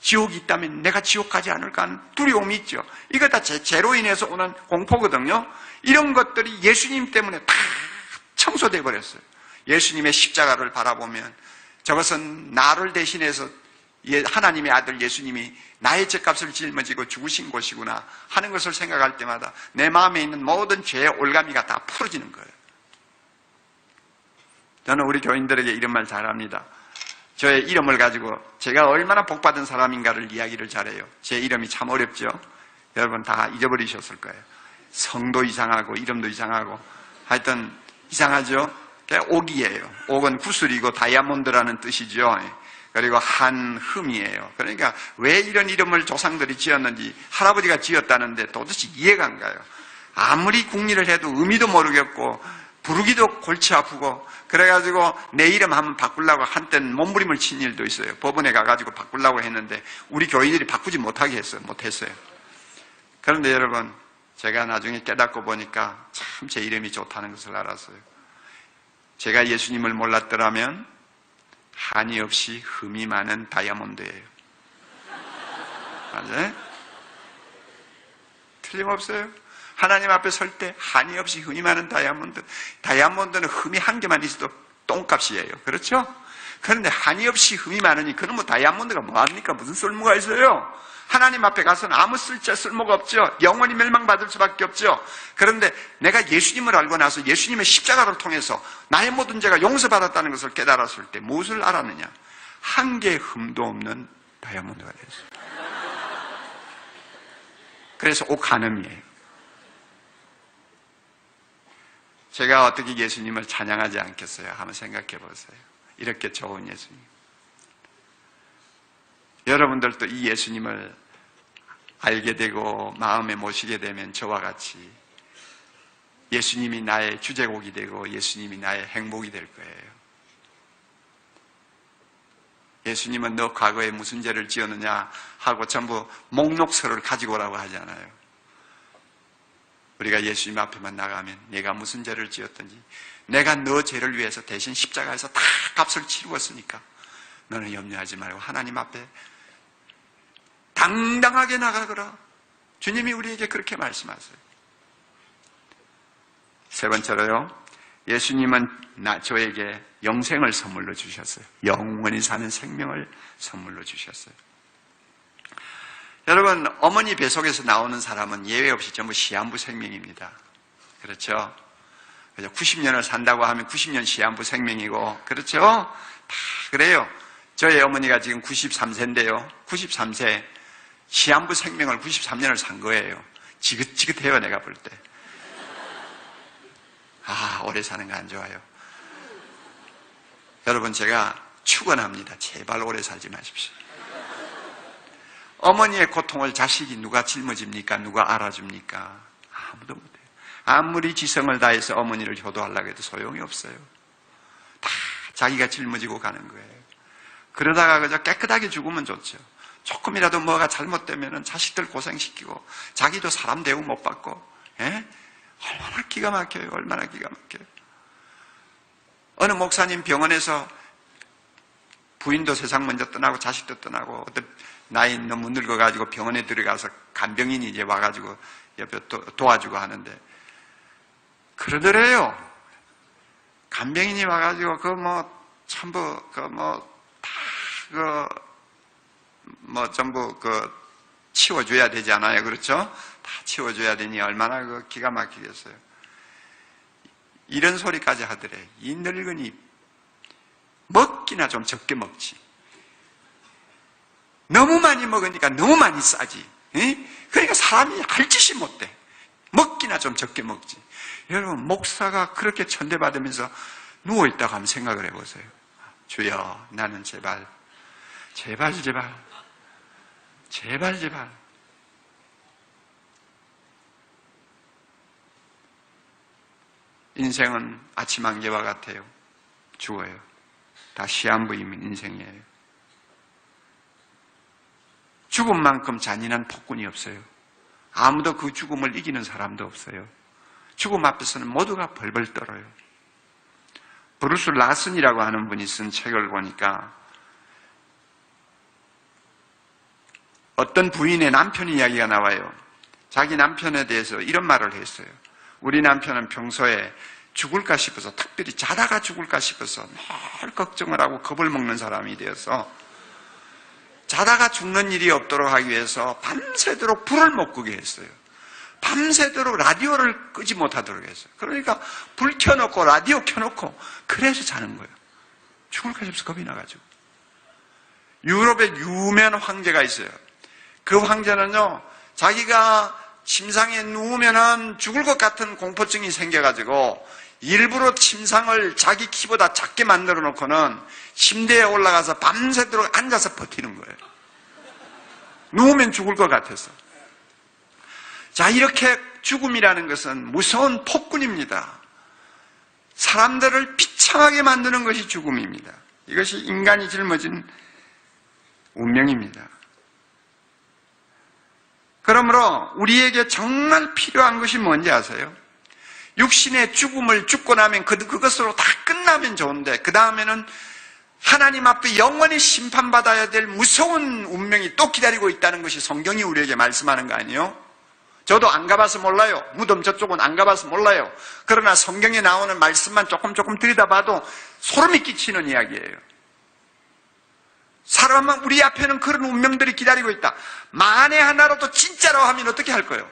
지옥이 있다면 내가 지옥 가지 않을까 하는 두려움이 있죠. 이거 다 죄로 인해서 오는 공포거든요. 이런 것들이 예수님 때문에 다 청소돼 버렸어요. 예수님의 십자가를 바라보면 저것은 나를 대신해서 하나님의 아들 예수님이 나의 죄값을 짊어지고 죽으신 곳이구나 하는 것을 생각할 때마다 내 마음에 있는 모든 죄의 올가미가 다 풀어지는 거예요. 저는 우리 교인들에게 이런 말 잘합니다. 저의 이름을 가지고 제가 얼마나 복받은 사람인가를 이야기를 잘해요. 제 이름이 참 어렵죠. 여러분 다 잊어버리셨을 거예요. 성도 이상하고 이름도 이상하고 하여튼 이상하죠. 옥이에요. 옥은 구슬이고 다이아몬드라는 뜻이죠. 그리고 한흠이에요. 그러니까 왜 이런 이름을 조상들이 지었는지 할아버지가 지었다는데 도대체 이해가 안 가요. 아무리 궁리를 해도 의미도 모르겠고 부르기도 골치 아프고 그래가지고 내 이름 한번 바꾸려고 한때는 몸부림을 친 일도 있어요. 법원에 가가지고 바꾸려고 했는데 우리 교인들이 바꾸지 못하게 했어요. 못했어요. 그런데 여러분 제가 나중에 깨닫고 보니까 참 제 이름이 좋다는 것을 알았어요. 제가 예수님을 몰랐더라면 한이 없이 흠이 많은 다이아몬드예요. 맞아요? 틀림없어요. 하나님 앞에 설 때 한이 없이 흠이 많은 다이아몬드. 다이아몬드는 흠이 한 개만 있어도 똥값이에요. 그렇죠? 그런데 한이 없이 흠이 많으니 그럼 뭐 다이아몬드가 뭐합니까? 무슨 쓸모가 있어요? 하나님 앞에 가서는 아무 쓸모가 없죠. 영원히 멸망받을 수밖에 없죠. 그런데 내가 예수님을 알고 나서 예수님의 십자가를 통해서 나의 모든 죄가 용서받았다는 것을 깨달았을 때 무엇을 알았느냐? 한 개의 흠도 없는 다이아몬드가 됐어요. 그래서 옥한음이에요. 제가 어떻게 예수님을 찬양하지 않겠어요? 한번 생각해 보세요. 이렇게 좋은 예수님. 여러분들도 이 예수님을 알게 되고 마음에 모시게 되면 저와 같이 예수님이 나의 주제곡이 되고 예수님이 나의 행복이 될 거예요. 예수님은 너 과거에 무슨 죄를 지었느냐 하고 전부 목록서를 가지고 오라고 하잖아요. 우리가 예수님 앞에만 나가면 내가 무슨 죄를 지었든지 내가 너 죄를 위해서 대신 십자가에서 다 값을 치루었으니까 너는 염려하지 말고 하나님 앞에 당당하게 나가거라. 주님이 우리에게 그렇게 말씀하세요. 세 번째로요, 예수님은 저에게 영생을 선물로 주셨어요. 영원히 사는 생명을 선물로 주셨어요. 여러분, 어머니 뱃속에서 나오는 사람은 예외 없이 전부 시한부 생명입니다. 그렇죠? 90년을 산다고 하면 90년 시한부 생명이고, 그렇죠? 다 그래요. 저희 어머니가 지금 93세인데요. 93세 시한부 생명을 93년을 산 거예요. 지긋지긋해요, 내가 볼 때. 아, 오래 사는 거 안 좋아요. 여러분, 제가 축원합니다. 제발 오래 살지 마십시오. 어머니의 고통을 자식이 누가 짊어집니까? 누가 알아줍니까? 아무도 못해요. 아무리 지성을 다해서 어머니를 효도하려고 해도 소용이 없어요. 다 자기가 짊어지고 가는 거예요. 그러다가 그저 깨끗하게 죽으면 좋죠. 조금이라도 뭐가 잘못되면 자식들 고생시키고 자기도 사람 대우 못 받고, 예? 얼마나 기가 막혀요. 얼마나 기가 막혀요. 어느 목사님 병원에서 부인도 세상 먼저 떠나고 자식도 떠나고 어떤 나이 너무 늙어가지고 병원에 들어가서 간병인이 이제 와가지고 옆에 도와주고 하는데 그러더래요. 간병인이 와가지고 전부 전부 치워줘야 되지 않아요? 그렇죠? 다 치워줘야 되니 얼마나 기가 막히겠어요. 이런 소리까지 하더래. 이 늙은이 먹기나 좀 적게 먹지. 너무 많이 먹으니까 너무 많이 싸지. 그러니까 사람이 할 짓이 못돼. 먹기나 좀 적게 먹지. 여러분, 목사가 그렇게 천대받으면서 누워있다고 한번 생각을 해보세요. 주여, 나는 제발 인생은 아침 안개와 같아요. 죽어요. 다 시한부이면 인생이에요. 죽음만큼 잔인한 폭군이 없어요. 아무도 그 죽음을 이기는 사람도 없어요. 죽음 앞에서는 모두가 벌벌 떨어요. 브루스 라슨이라고 하는 분이 쓴 책을 보니까 어떤 부인의 남편 이야기가 나와요. 자기 남편에 대해서 이런 말을 했어요. 우리 남편은 평소에 죽을까 싶어서, 특별히 자다가 죽을까 싶어서 늘 걱정을 하고 겁을 먹는 사람이 되어서 자다가 죽는 일이 없도록 하기 위해서 밤새도록 불을 못 끄게 했어요. 밤새도록 라디오를 끄지 못하도록 했어요. 그러니까 불 켜놓고 라디오 켜놓고 그래서 자는 거예요. 죽을까 싶어서 겁이 나가지고. 유럽에 유명한 황제가 있어요. 그 황제는요, 자기가 침상에 누우면은 죽을 것 같은 공포증이 생겨가지고 일부러 침상을 자기 키보다 작게 만들어 놓고는 침대에 올라가서 밤새도록 앉아서 버티는 거예요. 누우면 죽을 것 같아서. 자, 이렇게 죽음이라는 것은 무서운 폭군입니다. 사람들을 비참하게 만드는 것이 죽음입니다. 이것이 인간이 짊어진 운명입니다. 그러므로 우리에게 정말 필요한 것이 뭔지 아세요? 육신의 죽음을 죽고 나면 그것으로 다 끝나면 좋은데 그 다음에는 하나님 앞에 영원히 심판받아야 될 무서운 운명이 또 기다리고 있다는 것이 성경이 우리에게 말씀하는 거 아니에요? 저도 안 가봐서 몰라요. 무덤 저쪽은 안 가봐서 몰라요. 그러나 성경에 나오는 말씀만 조금 들여다봐도 소름이 끼치는 이야기예요. 사람은 우리 앞에는 그런 운명들이 기다리고 있다. 만에 하나라도 진짜로 하면 어떻게 할 거예요?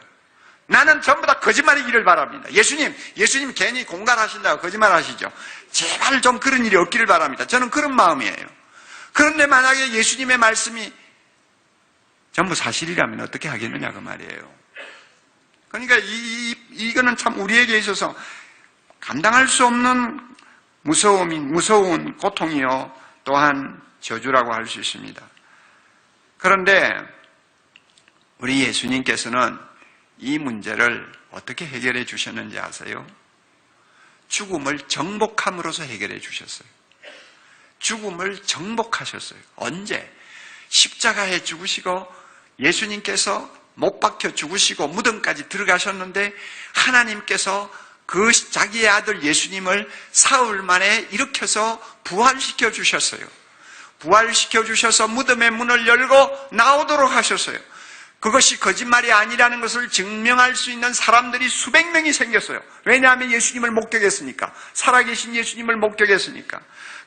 나는 전부 다 거짓말이기를 바랍니다. 예수님 괜히 공갈하신다고 거짓말 하시죠. 제발 좀 그런 일이 없기를 바랍니다. 저는 그런 마음이에요. 그런데 만약에 예수님의 말씀이 전부 사실이라면 어떻게 하겠느냐 그 말이에요. 그러니까 이거는 참 우리에게 있어서 감당할 수 없는 무서운 고통이요 또한 저주라고 할 수 있습니다. 그런데 우리 예수님께서는 이 문제를 어떻게 해결해 주셨는지 아세요? 죽음을 정복함으로써 해결해 주셨어요. 죽음을 정복하셨어요. 언제? 십자가에 죽으시고 예수님께서 못 박혀 죽으시고 무덤까지 들어가셨는데 하나님께서 그 자기의 아들 예수님을 사흘 만에 일으켜서 부활시켜 주셨어요. 부활시켜 주셔서 무덤의 문을 열고 나오도록 하셨어요. 그것이 거짓말이 아니라는 것을 증명할 수 있는 사람들이 수백 명이 생겼어요. 왜냐하면 예수님을 목격했으니까. 살아계신 예수님을 목격했으니까.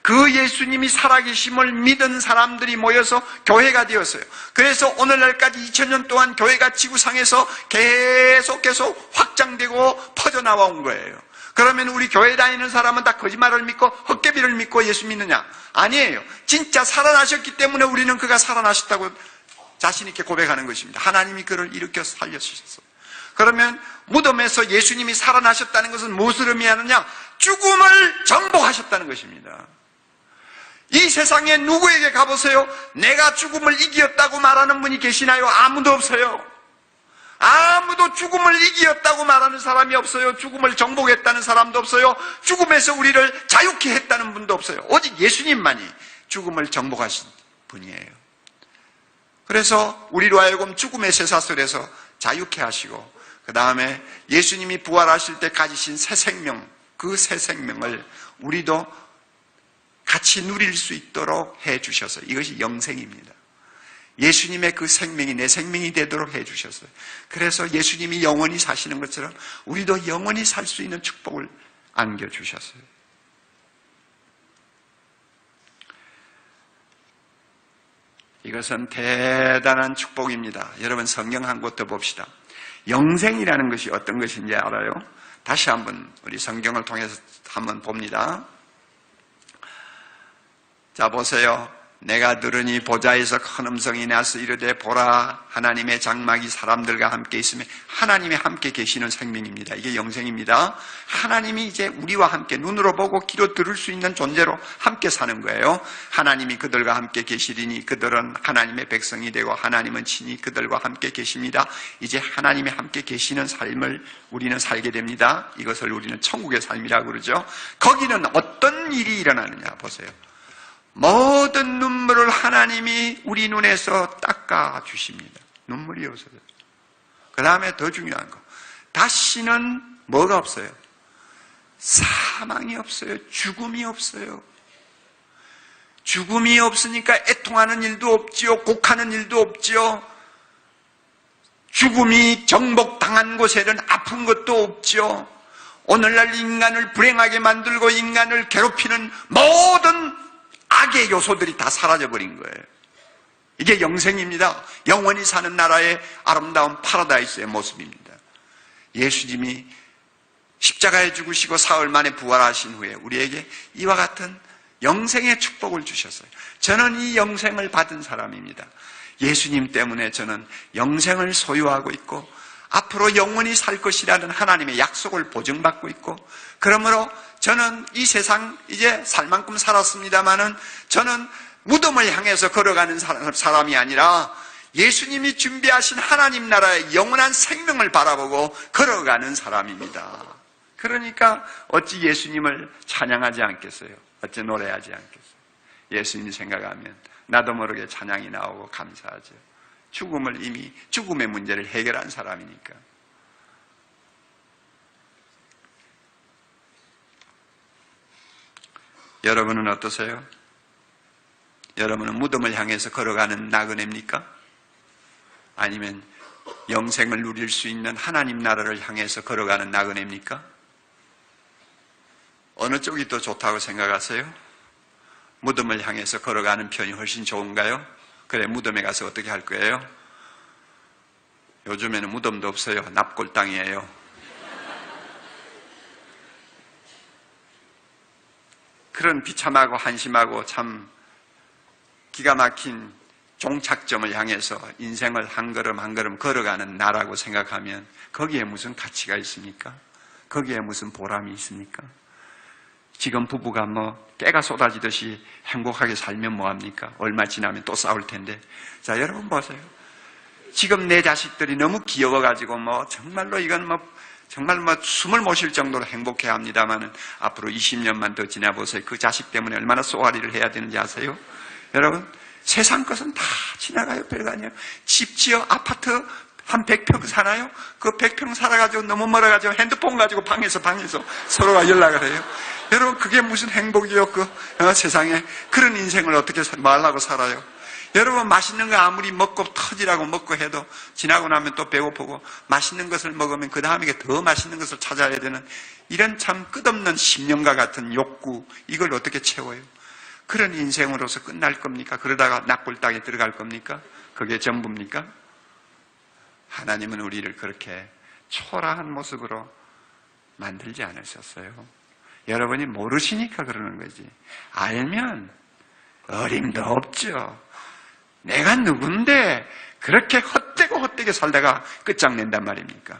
그 예수님이 살아계심을 믿은 사람들이 모여서 교회가 되었어요. 그래서 오늘날까지 2000년 동안 교회가 지구상에서 계속 확장되고 퍼져나온 거예요. 그러면 우리 교회 다니는 사람은 다 거짓말을 믿고 헛개비를 믿고 예수 믿느냐? 아니에요. 진짜 살아나셨기 때문에 우리는 그가 살아나셨다고 자신 있게 고백하는 것입니다. 하나님이 그를 일으켜 살려주셨어요. 그러면 무덤에서 예수님이 살아나셨다는 것은 무엇을 의미하느냐? 죽음을 정복하셨다는 것입니다. 이 세상에 누구에게 가보세요? 내가 죽음을 이겼다고 말하는 분이 계시나요? 아무도 없어요. 아무도 죽음을 이겼다고 말하는 사람이 없어요. 죽음을 정복했다는 사람도 없어요. 죽음에서 우리를 자유케 했다는 분도 없어요. 오직 예수님만이 죽음을 정복하신 분이에요. 그래서 우리로 하여금 죽음의 쇠사슬에서 자유케 하시고 그 다음에 예수님이 부활하실 때 가지신 새 생명, 그 새 생명을 우리도 같이 누릴 수 있도록 해주셔서 이것이 영생입니다. 예수님의 그 생명이 내 생명이 되도록 해주셨어요. 그래서 예수님이 영원히 사시는 것처럼 우리도 영원히 살 수 있는 축복을 안겨주셨어요. 이것은 대단한 축복입니다. 여러분 성경 한 곳 더 봅시다. 영생이라는 것이 어떤 것인지 알아요? 다시 한번 우리 성경을 통해서 한번 봅니다. 자 보세요. 내가 들으니 보좌에서 큰 음성이 나서 이르되 보라 하나님의 장막이 사람들과 함께 있으며 하나님이 함께 계시는 생명입니다. 이게 영생입니다. 하나님이 이제 우리와 함께 눈으로 보고 귀로 들을 수 있는 존재로 함께 사는 거예요. 하나님이 그들과 함께 계시리니 그들은 하나님의 백성이 되고 하나님은 친히 그들과 함께 계십니다. 이제 하나님이 함께 계시는 삶을 우리는 살게 됩니다. 이것을 우리는 천국의 삶이라고 그러죠. 거기는 어떤 일이 일어나느냐 보세요. 모든 눈물을 하나님이 우리 눈에서 닦아 주십니다. 눈물이 없어요. 그 다음에 더 중요한 거. 다시는 뭐가 없어요? 사망이 없어요. 죽음이 없어요. 죽음이 없으니까 애통하는 일도 없지요. 곡하는 일도 없지요. 죽음이 정복당한 곳에는 아픈 것도 없지요. 오늘날 인간을 불행하게 만들고 인간을 괴롭히는 모든 악의 요소들이 다 사라져버린 거예요. 이게 영생입니다. 영원히 사는 나라의 아름다운 파라다이스의 모습입니다. 예수님이 십자가에 죽으시고 사흘 만에 부활하신 후에 우리에게 이와 같은 영생의 축복을 주셨어요. 저는 이 영생을 받은 사람입니다. 예수님 때문에 저는 영생을 소유하고 있고 앞으로 영원히 살 것이라는 하나님의 약속을 보증받고 있고 그러므로 저는 이 세상 이제 살 만큼 살았습니다마는 저는 무덤을 향해서 걸어가는 사람이 아니라 예수님이 준비하신 하나님 나라의 영원한 생명을 바라보고 걸어가는 사람입니다. 그러니까 어찌 예수님을 찬양하지 않겠어요? 어찌 노래하지 않겠어요? 예수님 생각하면 나도 모르게 찬양이 나오고 감사하죠. 죽음을 이미 죽음의 문제를 해결한 사람이니까. 여러분은 어떠세요? 여러분은 무덤을 향해서 걸어가는 나그네입니까? 아니면 영생을 누릴 수 있는 하나님 나라를 향해서 걸어가는 나그네입니까? 어느 쪽이 더 좋다고 생각하세요? 무덤을 향해서 걸어가는 편이 훨씬 좋은가요? 그래, 무덤에 가서 어떻게 할 거예요? 요즘에는 무덤도 없어요. 납골 땅이에요. 그런 비참하고 한심하고 참 기가 막힌 종착점을 향해서 인생을 한 걸음 한 걸음 걸어가는 나라고 생각하면 거기에 무슨 가치가 있습니까? 거기에 무슨 보람이 있습니까? 지금 부부가 깨가 쏟아지듯이 행복하게 살면 뭐합니까? 얼마 지나면 또 싸울 텐데. 자, 여러분 보세요. 지금 내 자식들이 너무 귀여워가지고 정말로 이건 정말 숨을 못 쉴 정도로 행복해 합니다만은 앞으로 20년만 더 지나보세요. 그 자식 때문에 얼마나 쏘아리를 해야 되는지 아세요? 여러분, 세상 것은 다 지나가요. 별거 아니에요. 집 지어 아파트 한 100평 사나요? 그 100평 살아가지고 너무 멀어가지고 핸드폰 가지고 방에서 서로가 연락을 해요. 여러분, 그게 무슨 행복이요? 세상에 그런 인생을 어떻게 말라고 살아요? 여러분, 맛있는 거 아무리 먹고 터지라고 먹고 해도 지나고 나면 또 배고프고 맛있는 것을 먹으면 그 다음에 더 맛있는 것을 찾아야 되는 이런 참 끝없는 심령과 같은 욕구, 이걸 어떻게 채워요? 그런 인생으로서 끝날 겁니까? 그러다가 낙골 땅에 들어갈 겁니까? 그게 전부입니까? 하나님은 우리를 그렇게 초라한 모습으로 만들지 않으셨어요. 여러분이 모르시니까 그러는 거지. 알면 어림도 없죠. 내가 누군데 그렇게 헛되게 살다가 끝장낸단 말입니까?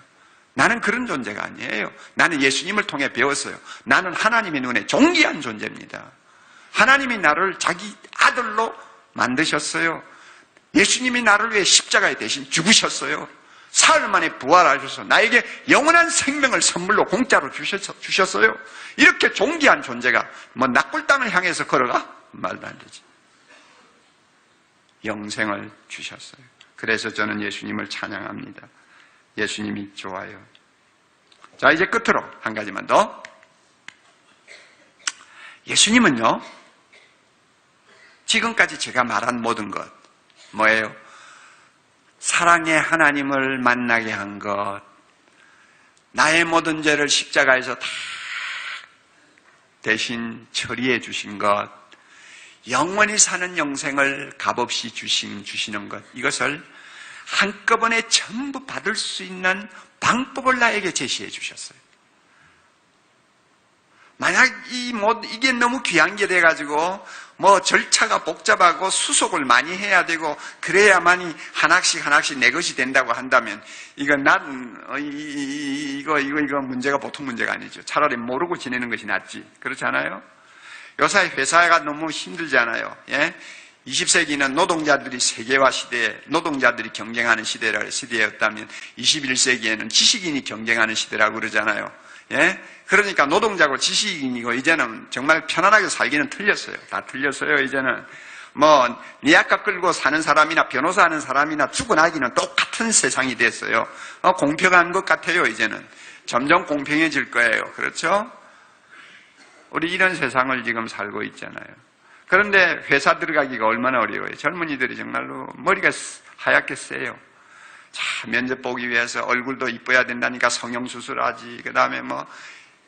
나는 그런 존재가 아니에요. 나는 예수님을 통해 배웠어요. 나는 하나님의 눈에 존귀한 존재입니다. 하나님이 나를 자기 아들로 만드셨어요. 예수님이 나를 위해 십자가에 대신 죽으셨어요. 사흘 만에 부활하셔서 나에게 영원한 생명을 선물로 공짜로 주셨어요. 이렇게 존귀한 존재가 낙골 땅을 향해서 걸어가? 말도 안 되지. 영생을 주셨어요. 그래서 저는 예수님을 찬양합니다. 예수님이 좋아요. 자, 이제 끝으로 한 가지만 더. 예수님은요, 지금까지 제가 말한 모든 것, 뭐예요? 사랑의 하나님을 만나게 한 것, 나의 모든 죄를 십자가에서 다 대신 처리해 주신 것, 영원히 사는 영생을 값없이 주시는 것, 이것을 한꺼번에 전부 받을 수 있는 방법을 나에게 제시해 주셨어요. 만약 이게 너무 귀한 게 돼가지고 절차가 복잡하고 수속을 많이 해야 되고 그래야만이 하나씩 내 것이 된다고 한다면 이거 문제가 보통 문제가 아니죠. 차라리 모르고 지내는 것이 낫지. 그렇지 않아요? 요새 회사가 너무 힘들잖아요. 예? 20세기는 노동자들이 세계화 시대에 노동자들이 경쟁하는 시대였다면 21세기에는 지식인이 경쟁하는 시대라고 그러잖아요. 예? 그러니까 노동자고 지식인이고 이제는 정말 편안하게 살기는 틀렸어요. 다 틀렸어요. 이제는 니아까 끌고 사는 사람이나 변호사 하는 사람이나 죽어나기는 똑같은 세상이 됐어요. 공평한 것 같아요. 이제는 점점 공평해질 거예요. 그렇죠? 우리 이런 세상을 지금 살고 있잖아요. 그런데 회사 들어가기가 얼마나 어려워요. 젊은이들이 정말로 머리가 하얗게 세요. 자, 면접 보기 위해서 얼굴도 이뻐야 된다니까 성형수술하지. 그 다음에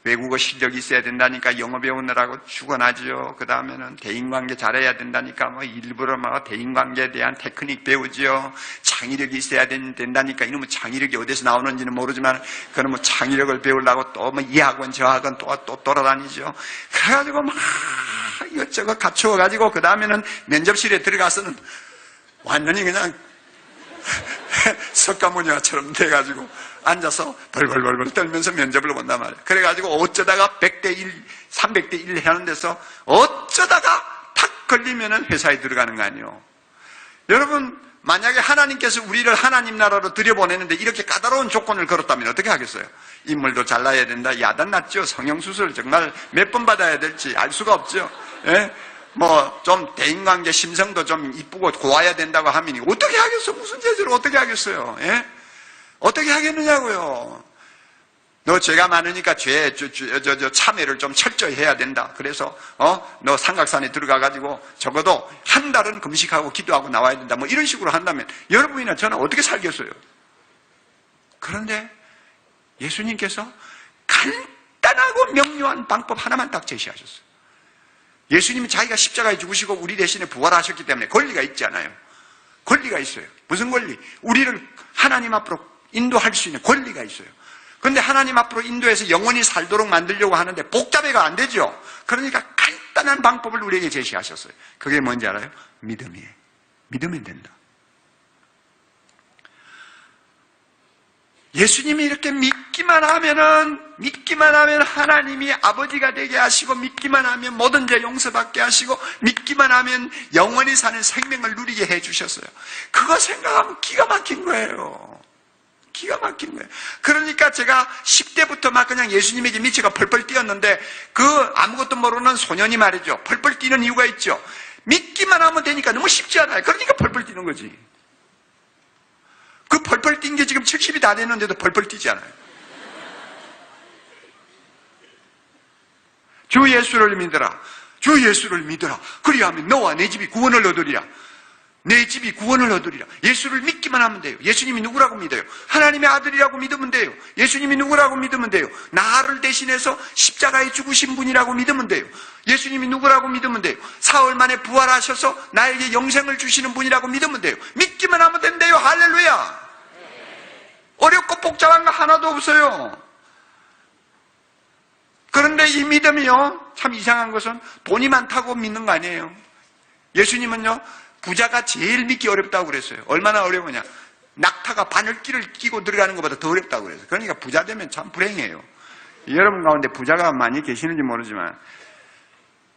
외국어 실력이 있어야 된다니까 영어 배우느라고 죽어나지요. 그 다음에는 대인관계 잘해야 된다니까 일부러 대인관계에 대한 테크닉 배우지요. 창의력이 있어야 된다니까 이놈의 창의력이 어디서 나오는지는 모르지만 그러면 창의력을 배우려고 또 이 학원 저 학원 또 돌아다니죠. 그래가지고 이것저것 갖추어가지고 그 다음에는 면접실에 들어가서는 완전히 그냥 석가모니와처럼 돼가지고 앉아서 벌벌벌벌 떨면서 면접을 본단 말이에요. 그래가지고 어쩌다가 100대 1, 300대 1 하는 데서 어쩌다가 탁 걸리면은 회사에 들어가는 거 아니에요. 여러분, 만약에 하나님께서 우리를 하나님 나라로 들여보내는데 이렇게 까다로운 조건을 걸었다면 어떻게 하겠어요? 인물도 잘나야 된다. 야단났죠. 성형수술 정말 몇 번 받아야 될지 알 수가 없죠. 예? 좀 대인관계 심성도 좀 이쁘고 고와야 된다고 하면 어떻게 하겠어? 무슨 재주를 어떻게 하겠어요? 예? 어떻게 하겠느냐고요? 너 죄가 많으니까 참회를 좀 철저히 해야 된다. 그래서 너 삼각산에 들어가가지고 적어도 한 달은 금식하고 기도하고 나와야 된다. 이런 식으로 한다면 여러분이나 저는 어떻게 살겠어요? 그런데 예수님께서 간단하고 명료한 방법 하나만 딱 제시하셨어요. 예수님이 자기가 십자가에 죽으시고 우리 대신에 부활하셨기 때문에 권리가 있지 않아요. 권리가 있어요. 무슨 권리? 우리를 하나님 앞으로 인도할 수 있는 권리가 있어요. 그런데 하나님 앞으로 인도해서 영원히 살도록 만들려고 하는데 복잡해가 안 되죠. 그러니까 간단한 방법을 우리에게 제시하셨어요. 그게 뭔지 알아요? 믿음이에요. 믿으면 된다. 예수님이 이렇게 믿기만 하면 하나님이 아버지가 되게 하시고, 믿기만 하면 모든 죄 용서받게 하시고, 믿기만 하면 영원히 사는 생명을 누리게 해주셨어요. 그거 생각하면 기가 막힌 거예요. 기가 막힌 거예요. 그러니까 제가 10대부터 막 그냥 예수님에게 미치가 펄펄 뛰었는데, 그 아무것도 모르는 소년이 말이죠. 펄펄 뛰는 이유가 있죠. 믿기만 하면 되니까 너무 쉽지 않아요. 그러니까 펄펄 뛰는 거지. 그 펄펄 뛴 게 지금 70이 다 됐는데도 펄펄 뛰지 않아요. 주 예수를 믿어라. 주 예수를 믿어라. 그리하면 너와 내 집이 구원을 얻으리라. 내 집이 구원을 얻으리라. 예수를 믿기만 하면 돼요. 예수님이 누구라고 믿어요? 하나님의 아들이라고 믿으면 돼요. 예수님이 누구라고 믿으면 돼요? 나를 대신해서 십자가에 죽으신 분이라고 믿으면 돼요. 예수님이 누구라고 믿으면 돼요? 사흘 만에 부활하셔서 나에게 영생을 주시는 분이라고 믿으면 돼요. 믿기만 하면 된대요. 할렐루야. 어렵고 복잡한 거 하나도 없어요. 그런데 이 믿음이요, 참 이상한 것은 돈이 많다고 믿는 거 아니에요. 예수님은요, 부자가 제일 믿기 어렵다고 그랬어요. 얼마나 어려우냐. 낙타가 바늘길을 끼고 들어가는 것보다 더 어렵다고 그랬어요. 그러니까 부자 되면 참 불행해요. 여러분 가운데 부자가 많이 계시는지 모르지만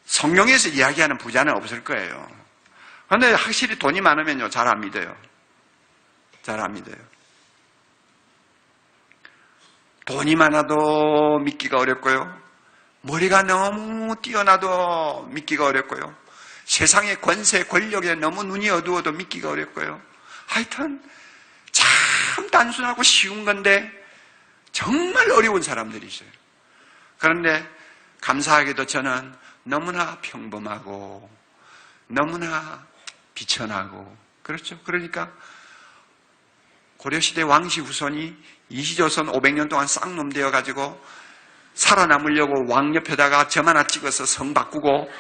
성경에서 이야기하는 부자는 없을 거예요. 그런데 확실히 돈이 많으면요, 잘 안 믿어요. 잘 안 믿어요. 돈이 많아도 믿기가 어렵고요. 머리가 너무 뛰어나도 믿기가 어렵고요. 세상의 권세, 권력에 너무 눈이 어두워도 믿기가 어렵고요. 하여튼 참 단순하고 쉬운 건데 정말 어려운 사람들이 있어요. 그런데 감사하게도 저는 너무나 평범하고 너무나 비천하고 그렇죠. 그러니까 고려시대 왕시 후손이 이시조선 500년 동안 쌍놈 되어가지고 살아남으려고 왕 옆에다가 점 하나 찍어서 성 바꾸고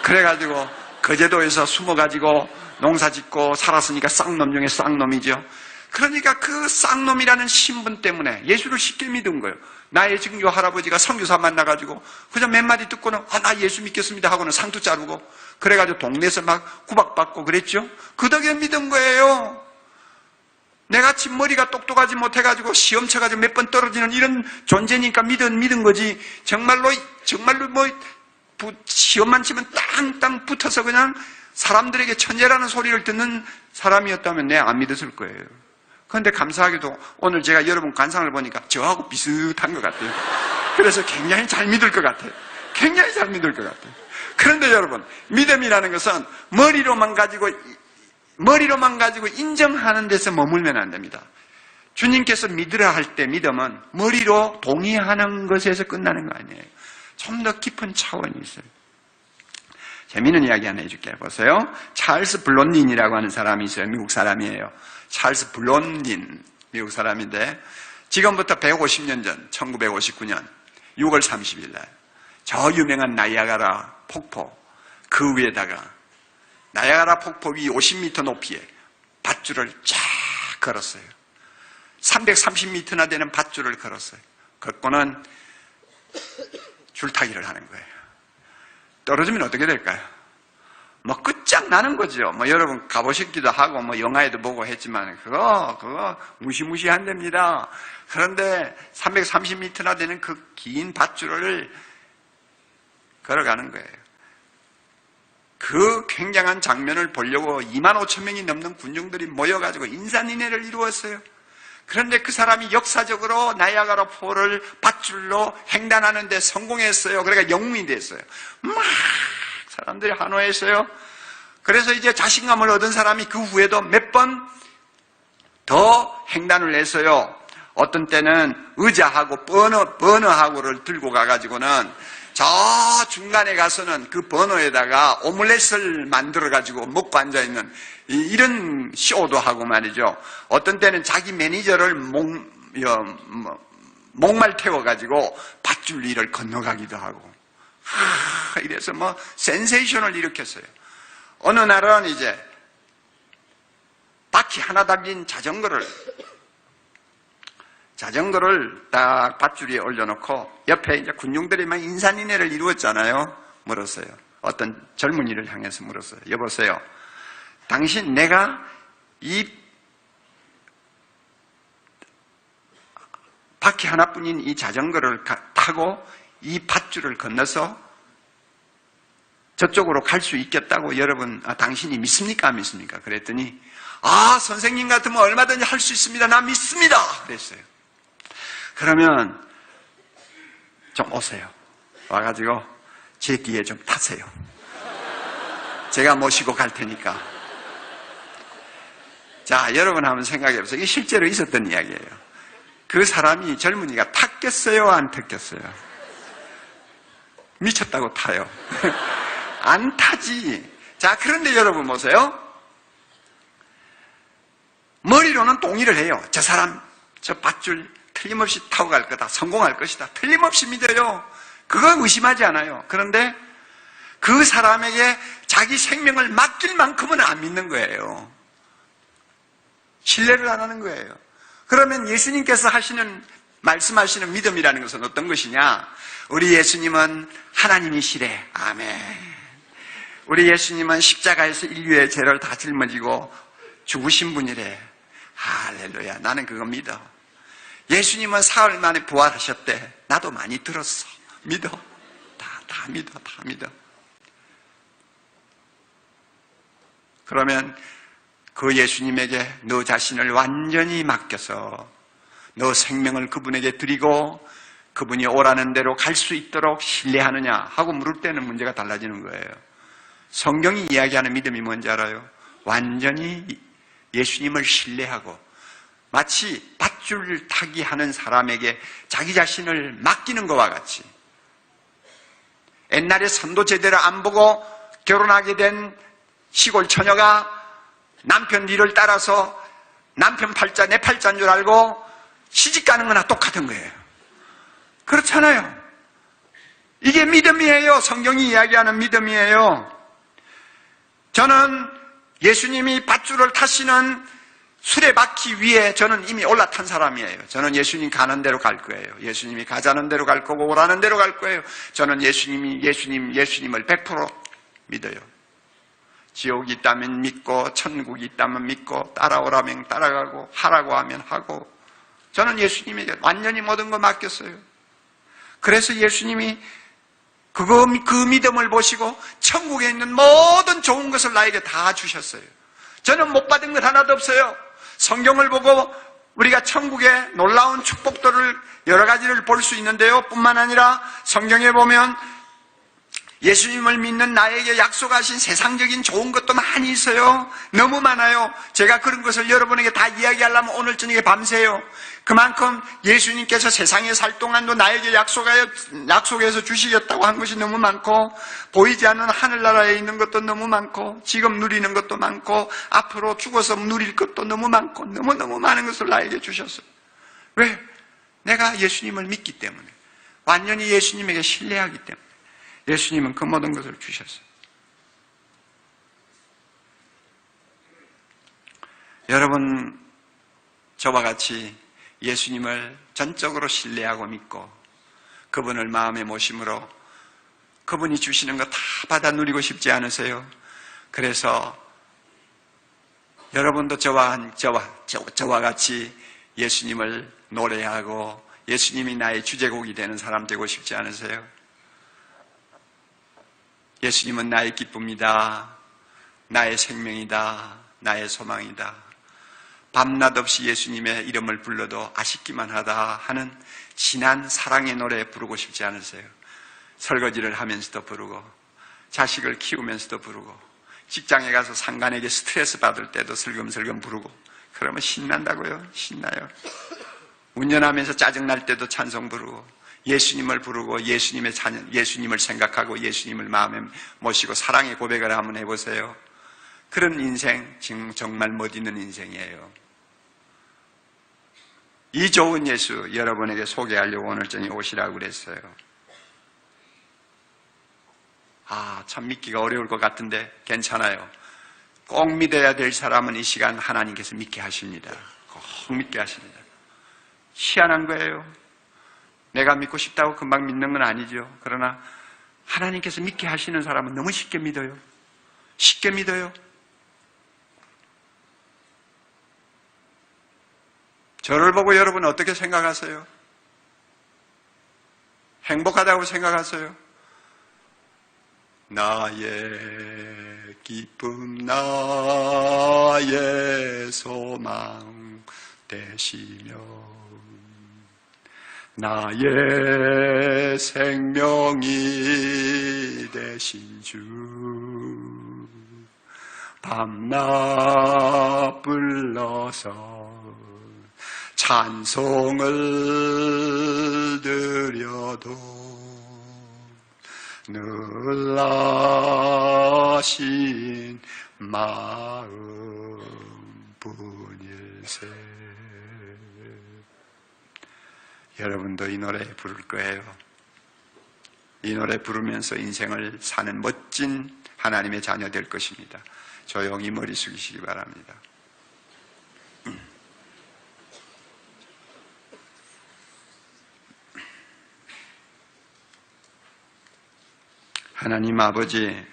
그래가지고 거제도에서 숨어가지고 농사 짓고 살았으니까 쌍놈 중에 쌍놈이죠. 그러니까 그 쌍놈이라는 신분 때문에 예수를 쉽게 믿은 거예요. 나의 증조 할아버지가 선교사 만나가지고 그냥 몇 마디 듣고는 나 예수 믿겠습니다 하고는 상투 자르고 그래가지고 동네에서 막 구박받고 그랬죠. 그 덕에 믿은 거예요. 내같이 머리가 똑똑하지 못해가지고 시험 쳐가지고 몇 번 떨어지는 이런 존재니까 믿은 거지. 정말로 뭐 시험만 치면 땅땅 붙어서 그냥 사람들에게 천재라는 소리를 듣는 사람이었다면 내가 안 믿었을 거예요. 그런데 감사하게도 오늘 제가 여러분 관상을 보니까 저하고 비슷한 것 같아요. 그래서 굉장히 잘 믿을 것 같아요. 굉장히 잘 믿을 것 같아요. 그런데 여러분, 믿음이라는 것은 머리로만 가지고 인정하는 데서 머물면 안 됩니다. 주님께서 믿으라 할 때 믿음은 머리로 동의하는 것에서 끝나는 거 아니에요. 좀 더 깊은 차원이 있어요. 재미있는 이야기 하나 해줄게요. 보세요. 찰스 블론딘이라고 하는 사람이 있어요. 미국 사람이에요. 찰스 블론딘, 미국 사람인데 지금부터 150년 전 1959년 6월 30일 날 저 유명한 나이아가라 폭포 그 위에다가 나이아가라 폭포 위 50m 높이에 밧줄을 쫙 걸었어요. 330m나 되는 밧줄을 걸었어요. 걷고는 줄타기를 하는 거예요. 떨어지면 어떻게 될까요? 뭐 끝장나는 거죠. 뭐 여러분 가보셨기도 하고 뭐 영화에도 보고 했지만 그거 무시무시한답니다. 그런데 330m나 되는 그 긴 밧줄을 걸어가는 거예요. 그 굉장한 장면을 보려고 25,000명이 넘는 군중들이 모여가지고 인산인해를 이루었어요. 그런데 그 사람이 역사적으로 나이아가라 폭포를 밧줄로 횡단하는 데 성공했어요. 그러니까 영웅이 됐어요. 막 사람들이 환호했어요. 그래서 이제 자신감을 얻은 사람이 그 후에도 몇 번 더 횡단을 했어요. 어떤 때는 의자하고 버너하고를 들고 가가지고는 저 중간에 가서는 그 버너에다가 오믈렛을 만들어가지고 먹고 앉아있는 이런 쇼도 하고 말이죠. 어떤 때는 자기 매니저를 목말 태워가지고 밧줄 위를 건너가기도 하고 이래서 뭐 센세이션을 일으켰어요. 어느 날은 이제 바퀴 하나 달린 자전거를 딱 밧줄 위에 올려놓고 옆에 이제 군중들이 막 인산인해를 이루었잖아요. 물었어요. 어떤 젊은이를 향해서 물었어요. 여보세요. 당신, 내가 이 바퀴 하나뿐인 이 자전거를 타고 이 밧줄을 건너서 저쪽으로 갈 수 있겠다고 여러분, 당신이 믿습니까? 안 믿습니까? 그랬더니, 선생님 같으면 얼마든지 할 수 있습니다. 나 믿습니다. 그랬어요. 그러면 좀 오세요. 와가지고 제 뒤에 좀 타세요. 제가 모시고 갈 테니까. 자, 여러분 한번 생각해보세요. 이게 실제로 있었던 이야기예요. 그 사람이, 젊은이가 탔겠어요? 안 탔겠어요? 미쳤다고 타요. 안 타지. 자, 그런데 여러분 보세요. 머리로는 동의를 해요. 저 사람, 저 밧줄 틀림없이 타고 갈 거다. 성공할 것이다. 틀림없이 믿어요. 그거 의심하지 않아요. 그런데 그 사람에게 자기 생명을 맡길 만큼은 안 믿는 거예요. 신뢰를 안 하는 거예요. 그러면 예수님께서 말씀하시는 믿음이라는 것은 어떤 것이냐? 우리 예수님은 하나님이시래. 아멘. 우리 예수님은 십자가에서 인류의 죄를 다 짊어지고 죽으신 분이래. 할렐루야. 나는 그거 믿어. 예수님은 사흘 만에 부활하셨대. 나도 많이 들었어. 믿어. 다 믿어. 다 믿어. 그러면 그 예수님에게 너 자신을 완전히 맡겨서 너 생명을 그분에게 드리고 그분이 오라는 대로 갈 수 있도록 신뢰하느냐 하고 물을 때는 문제가 달라지는 거예요. 성경이 이야기하는 믿음이 뭔지 알아요? 완전히 예수님을 신뢰하고 마치 밧줄 타기 하는 사람에게 자기 자신을 맡기는 것과 같이, 옛날에 선도 제대로 안 보고 결혼하게 된 시골 처녀가 남편 뒤를 따라서 남편 팔자 내 팔자인 줄 알고 시집 가는 거나 똑같은 거예요. 그렇잖아요. 이게 믿음이에요. 성경이 이야기하는 믿음이에요. 저는 예수님이 밧줄을 타시는 수레바퀴 위에 저는 이미 올라탄 사람이에요. 저는 예수님 가는 대로 갈 거예요. 예수님이 가자는 대로 갈 거고 오라는 대로 갈 거예요. 저는 예수님을 100% 믿어요. 지옥이 있다면 믿고 천국이 있다면 믿고 따라오라면 따라가고 하라고 하면 하고, 저는 예수님에게 완전히 모든 거 맡겼어요. 그래서 예수님이 그 믿음을 보시고 천국에 있는 모든 좋은 것을 나에게 다 주셨어요. 저는 못 받은 것 하나도 없어요. 성경을 보고 우리가 천국의 놀라운 축복들을 여러 가지를 볼 수 있는데요. 뿐만 아니라 성경에 보면 예수님을 믿는 나에게 약속하신 세상적인 좋은 것도 많이 있어요. 너무 많아요. 제가 그런 것을 여러분에게 다 이야기하려면 오늘 저녁에 밤새요. 그만큼 예수님께서 세상에 살 동안도 나에게 약속해서 주시겠다고 한 것이 너무 많고, 보이지 않는 하늘나라에 있는 것도 너무 많고, 지금 누리는 것도 많고, 앞으로 죽어서 누릴 것도 너무 많고, 너무너무 많은 것을 나에게 주셨어요. 왜? 내가 예수님을 믿기 때문에, 완전히 예수님에게 신뢰하기 때문에. 예수님은 그 모든 것을 주셨어요. 여러분, 저와 같이 예수님을 전적으로 신뢰하고 믿고 그분을 마음에 모심으로 그분이 주시는 거 다 받아 누리고 싶지 않으세요? 그래서 여러분도 저와 같이 예수님을 노래하고 예수님이 나의 주제곡이 되는 사람 되고 싶지 않으세요? 예수님은 나의 기쁨이다, 나의 생명이다, 나의 소망이다. 밤낮 없이 예수님의 이름을 불러도 아쉽기만 하다 하는 진한 사랑의 노래 부르고 싶지 않으세요? 설거지를 하면서도 부르고, 자식을 키우면서도 부르고, 직장에 가서 상관에게 스트레스 받을 때도 슬금슬금 부르고, 그러면 신난다고요? 신나요. 운전하면서 짜증날 때도 찬송 부르고, 예수님을 부르고 예수님을 생각하고 예수님을 마음에 모시고 사랑의 고백을 한번 해보세요. 그런 인생 지금 정말 멋있는 인생이에요. 이 좋은 예수 여러분에게 소개하려고 오늘 저녁에 오시라고 그랬어요. 참 믿기가 어려울 것 같은데 괜찮아요. 꼭 믿어야 될 사람은 이 시간 하나님께서 믿게 하십니다. 꼭 믿게 하십니다. 희한한 거예요. 내가 믿고 싶다고 금방 믿는 건 아니죠. 그러나 하나님께서 믿게 하시는 사람은 너무 쉽게 믿어요. 쉽게 믿어요. 저를 보고 여러분 어떻게 생각하세요? 행복하다고 생각하세요? 나의 기쁨, 나의 소망 되시며 나의 생명이 되신 주, 밤낮 불러서 찬송을 드려도 늘 아신 마음뿐일세. 여러분도 이 노래 부를 거예요. 이 노래 부르면서 인생을 사는 멋진 하나님의 자녀 될 것입니다. 조용히 머리 숙이시기 바랍니다. 하나님 아버지,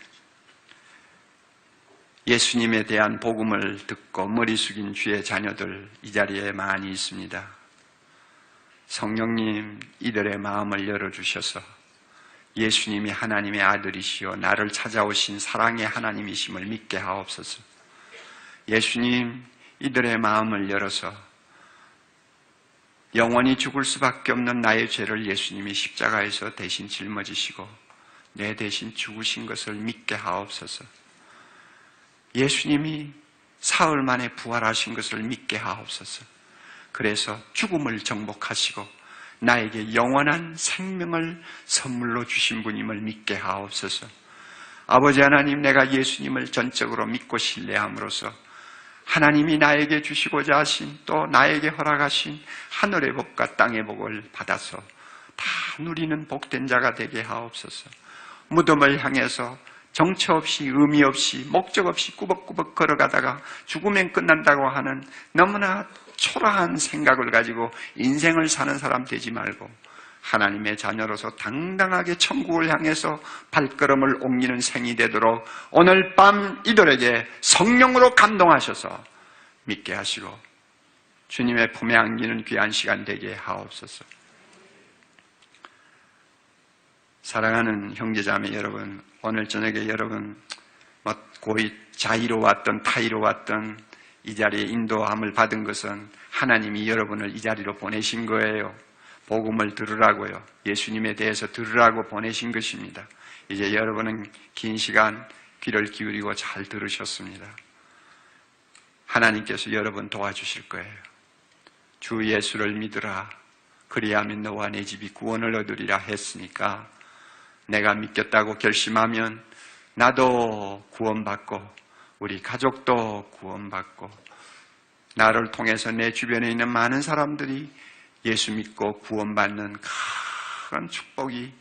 예수님에 대한 복음을 듣고 머리 숙인 주의 자녀들 이 자리에 많이 있습니다. 성령님, 이들의 마음을 열어주셔서 예수님이 하나님의 아들이시오 나를 찾아오신 사랑의 하나님이심을 믿게 하옵소서. 예수님, 이들의 마음을 열어서 영원히 죽을 수밖에 없는 나의 죄를 예수님이 십자가에서 대신 짊어지시고 내 대신 죽으신 것을 믿게 하옵소서. 예수님이 사흘 만에 부활하신 것을 믿게 하옵소서. 그래서 죽음을 정복하시고 나에게 영원한 생명을 선물로 주신 분임을 믿게 하옵소서. 아버지 하나님, 내가 예수님을 전적으로 믿고 신뢰함으로써 하나님이 나에게 주시고자 하신, 또 나에게 허락하신 하늘의 복과 땅의 복을 받아서 다 누리는 복된 자가 되게 하옵소서. 무덤을 향해서 정처 없이 의미 없이 목적 없이 꾸벅꾸벅 걸어가다가 죽으면 끝난다고 하는 너무나 초라한 생각을 가지고 인생을 사는 사람 되지 말고 하나님의 자녀로서 당당하게 천국을 향해서 발걸음을 옮기는 생이 되도록 오늘 밤 이들에게 성령으로 감동하셔서 믿게 하시고 주님의 품에 안기는 귀한 시간 되게 하옵소서. 사랑하는 형제자매 여러분, 오늘 저녁에 여러분 고이 자의로 왔던 타의로 왔던 이 자리에 인도함을 받은 것은 하나님이 여러분을 이 자리로 보내신 거예요. 복음을 들으라고요. 예수님에 대해서 들으라고 보내신 것입니다. 이제 여러분은 긴 시간 귀를 기울이고 잘 들으셨습니다. 하나님께서 여러분 도와주실 거예요. 주 예수를 믿으라. 그리하면 너와 내 집이 구원을 얻으리라 했으니까 내가 믿겠다고 결심하면 나도 구원받고 우리 가족도 구원받고 나를 통해서 내 주변에 있는 많은 사람들이 예수 믿고 구원받는 큰 축복이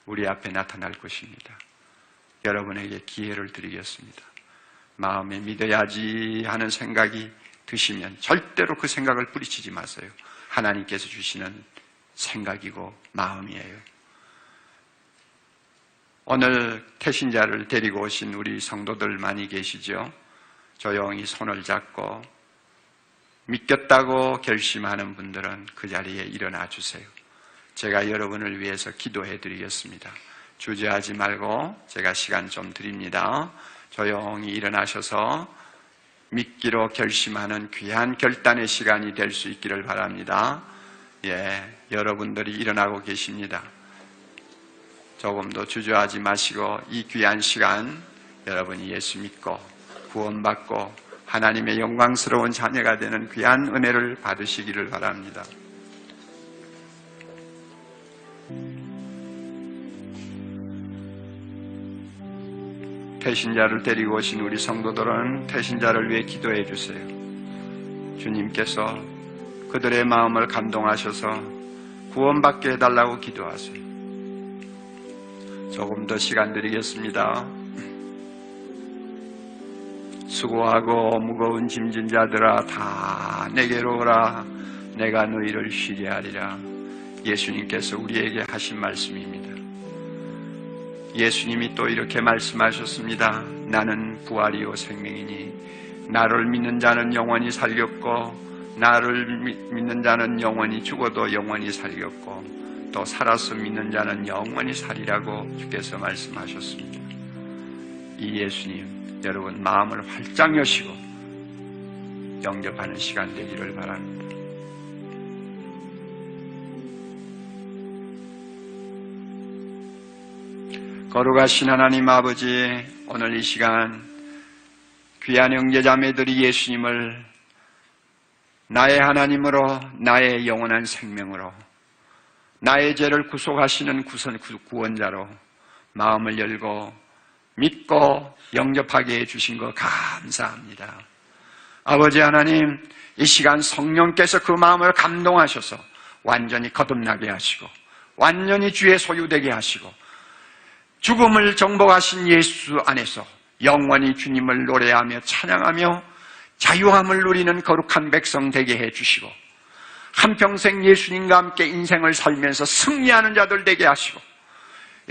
우리 앞에 나타날 것입니다. 여러분에게 기회를 드리겠습니다. 마음에 믿어야지 하는 생각이 드시면 절대로 그 생각을 뿌리치지 마세요. 하나님께서 주시는 생각이고 마음이에요. 오늘 태신자를 데리고 오신 우리 성도들 많이 계시죠? 조용히 손을 잡고 믿겠다고 결심하는 분들은 그 자리에 일어나 주세요. 제가 여러분을 위해서 기도해 드리겠습니다. 주저하지 말고 제가 시간 좀 드립니다. 조용히 일어나셔서 믿기로 결심하는 귀한 결단의 시간이 될 수 있기를 바랍니다. 여러분들이 일어나고 계십니다. 조금 더 주저하지 마시고 이 귀한 시간 여러분이 예수 믿고 구원받고 하나님의 영광스러운 자녀가 되는 귀한 은혜를 받으시기를 바랍니다. 태신자를 데리고 오신 우리 성도들은 태신자를 위해 기도해 주세요. 주님께서 그들의 마음을 감동하셔서 구원받게 해달라고 기도하세요. 조금 더 시간 드리겠습니다. 수고하고 무거운 짐진 자들아 다 내게로 오라. 내가 너희를 쉬게 하리라. 예수님께서 우리에게 하신 말씀입니다. 예수님이 또 이렇게 말씀하셨습니다. 나는 부활이요 생명이니 나를 믿는 자는 영원히 살겠고 나를 믿는 자는 영원히 죽어도 영원히 살겠고 또 살아서 믿는 자는 영원히 살이라고 주께서 말씀하셨습니다. 이 예수님, 여러분 마음을 활짝 여시고 영접하는 시간 되기를 바랍니다. 거룩하신 하나님 아버지, 오늘 이 시간 귀한 형제자매들이 예수님을 나의 하나님으로, 나의 영원한 생명으로, 나의 죄를 구속하시는 구원자로 마음을 열고 믿고 영접하게 해주신 것 감사합니다. 아버지 하나님, 이 시간 성령께서 그 마음을 감동하셔서 완전히 거듭나게 하시고 완전히 주의 소유되게 하시고 죽음을 정복하신 예수 안에서 영원히 주님을 노래하며 찬양하며 자유함을 누리는 거룩한 백성 되게 해주시고 한평생 예수님과 함께 인생을 살면서 승리하는 자들 되게 하시고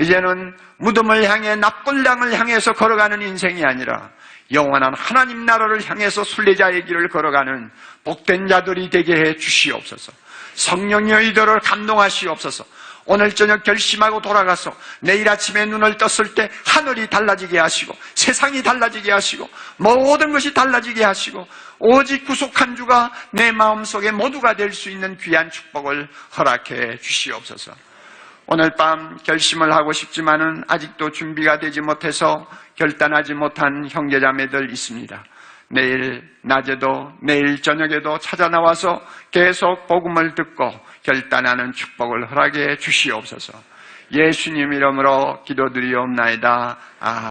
이제는 무덤을 향해 납골당을 향해서 걸어가는 인생이 아니라 영원한 하나님 나라를 향해서 순례자의 길을 걸어가는 복된 자들이 되게 해 주시옵소서. 성령의 이들을 감동하시옵소서. 오늘 저녁 결심하고 돌아가서 내일 아침에 눈을 떴을 때 하늘이 달라지게 하시고 세상이 달라지게 하시고 모든 것이 달라지게 하시고 오직 구속한 주가 내 마음속에 모두가 될 수 있는 귀한 축복을 허락해 주시옵소서. 오늘 밤 결심을 하고 싶지만은 아직도 준비가 되지 못해서 결단하지 못한 형제자매들 있습니다. 내일 낮에도 내일 저녁에도 찾아 나와서 계속 복음을 듣고 결단하는 축복을 허락해 주시옵소서. 예수님 이름으로 기도드리옵나이다.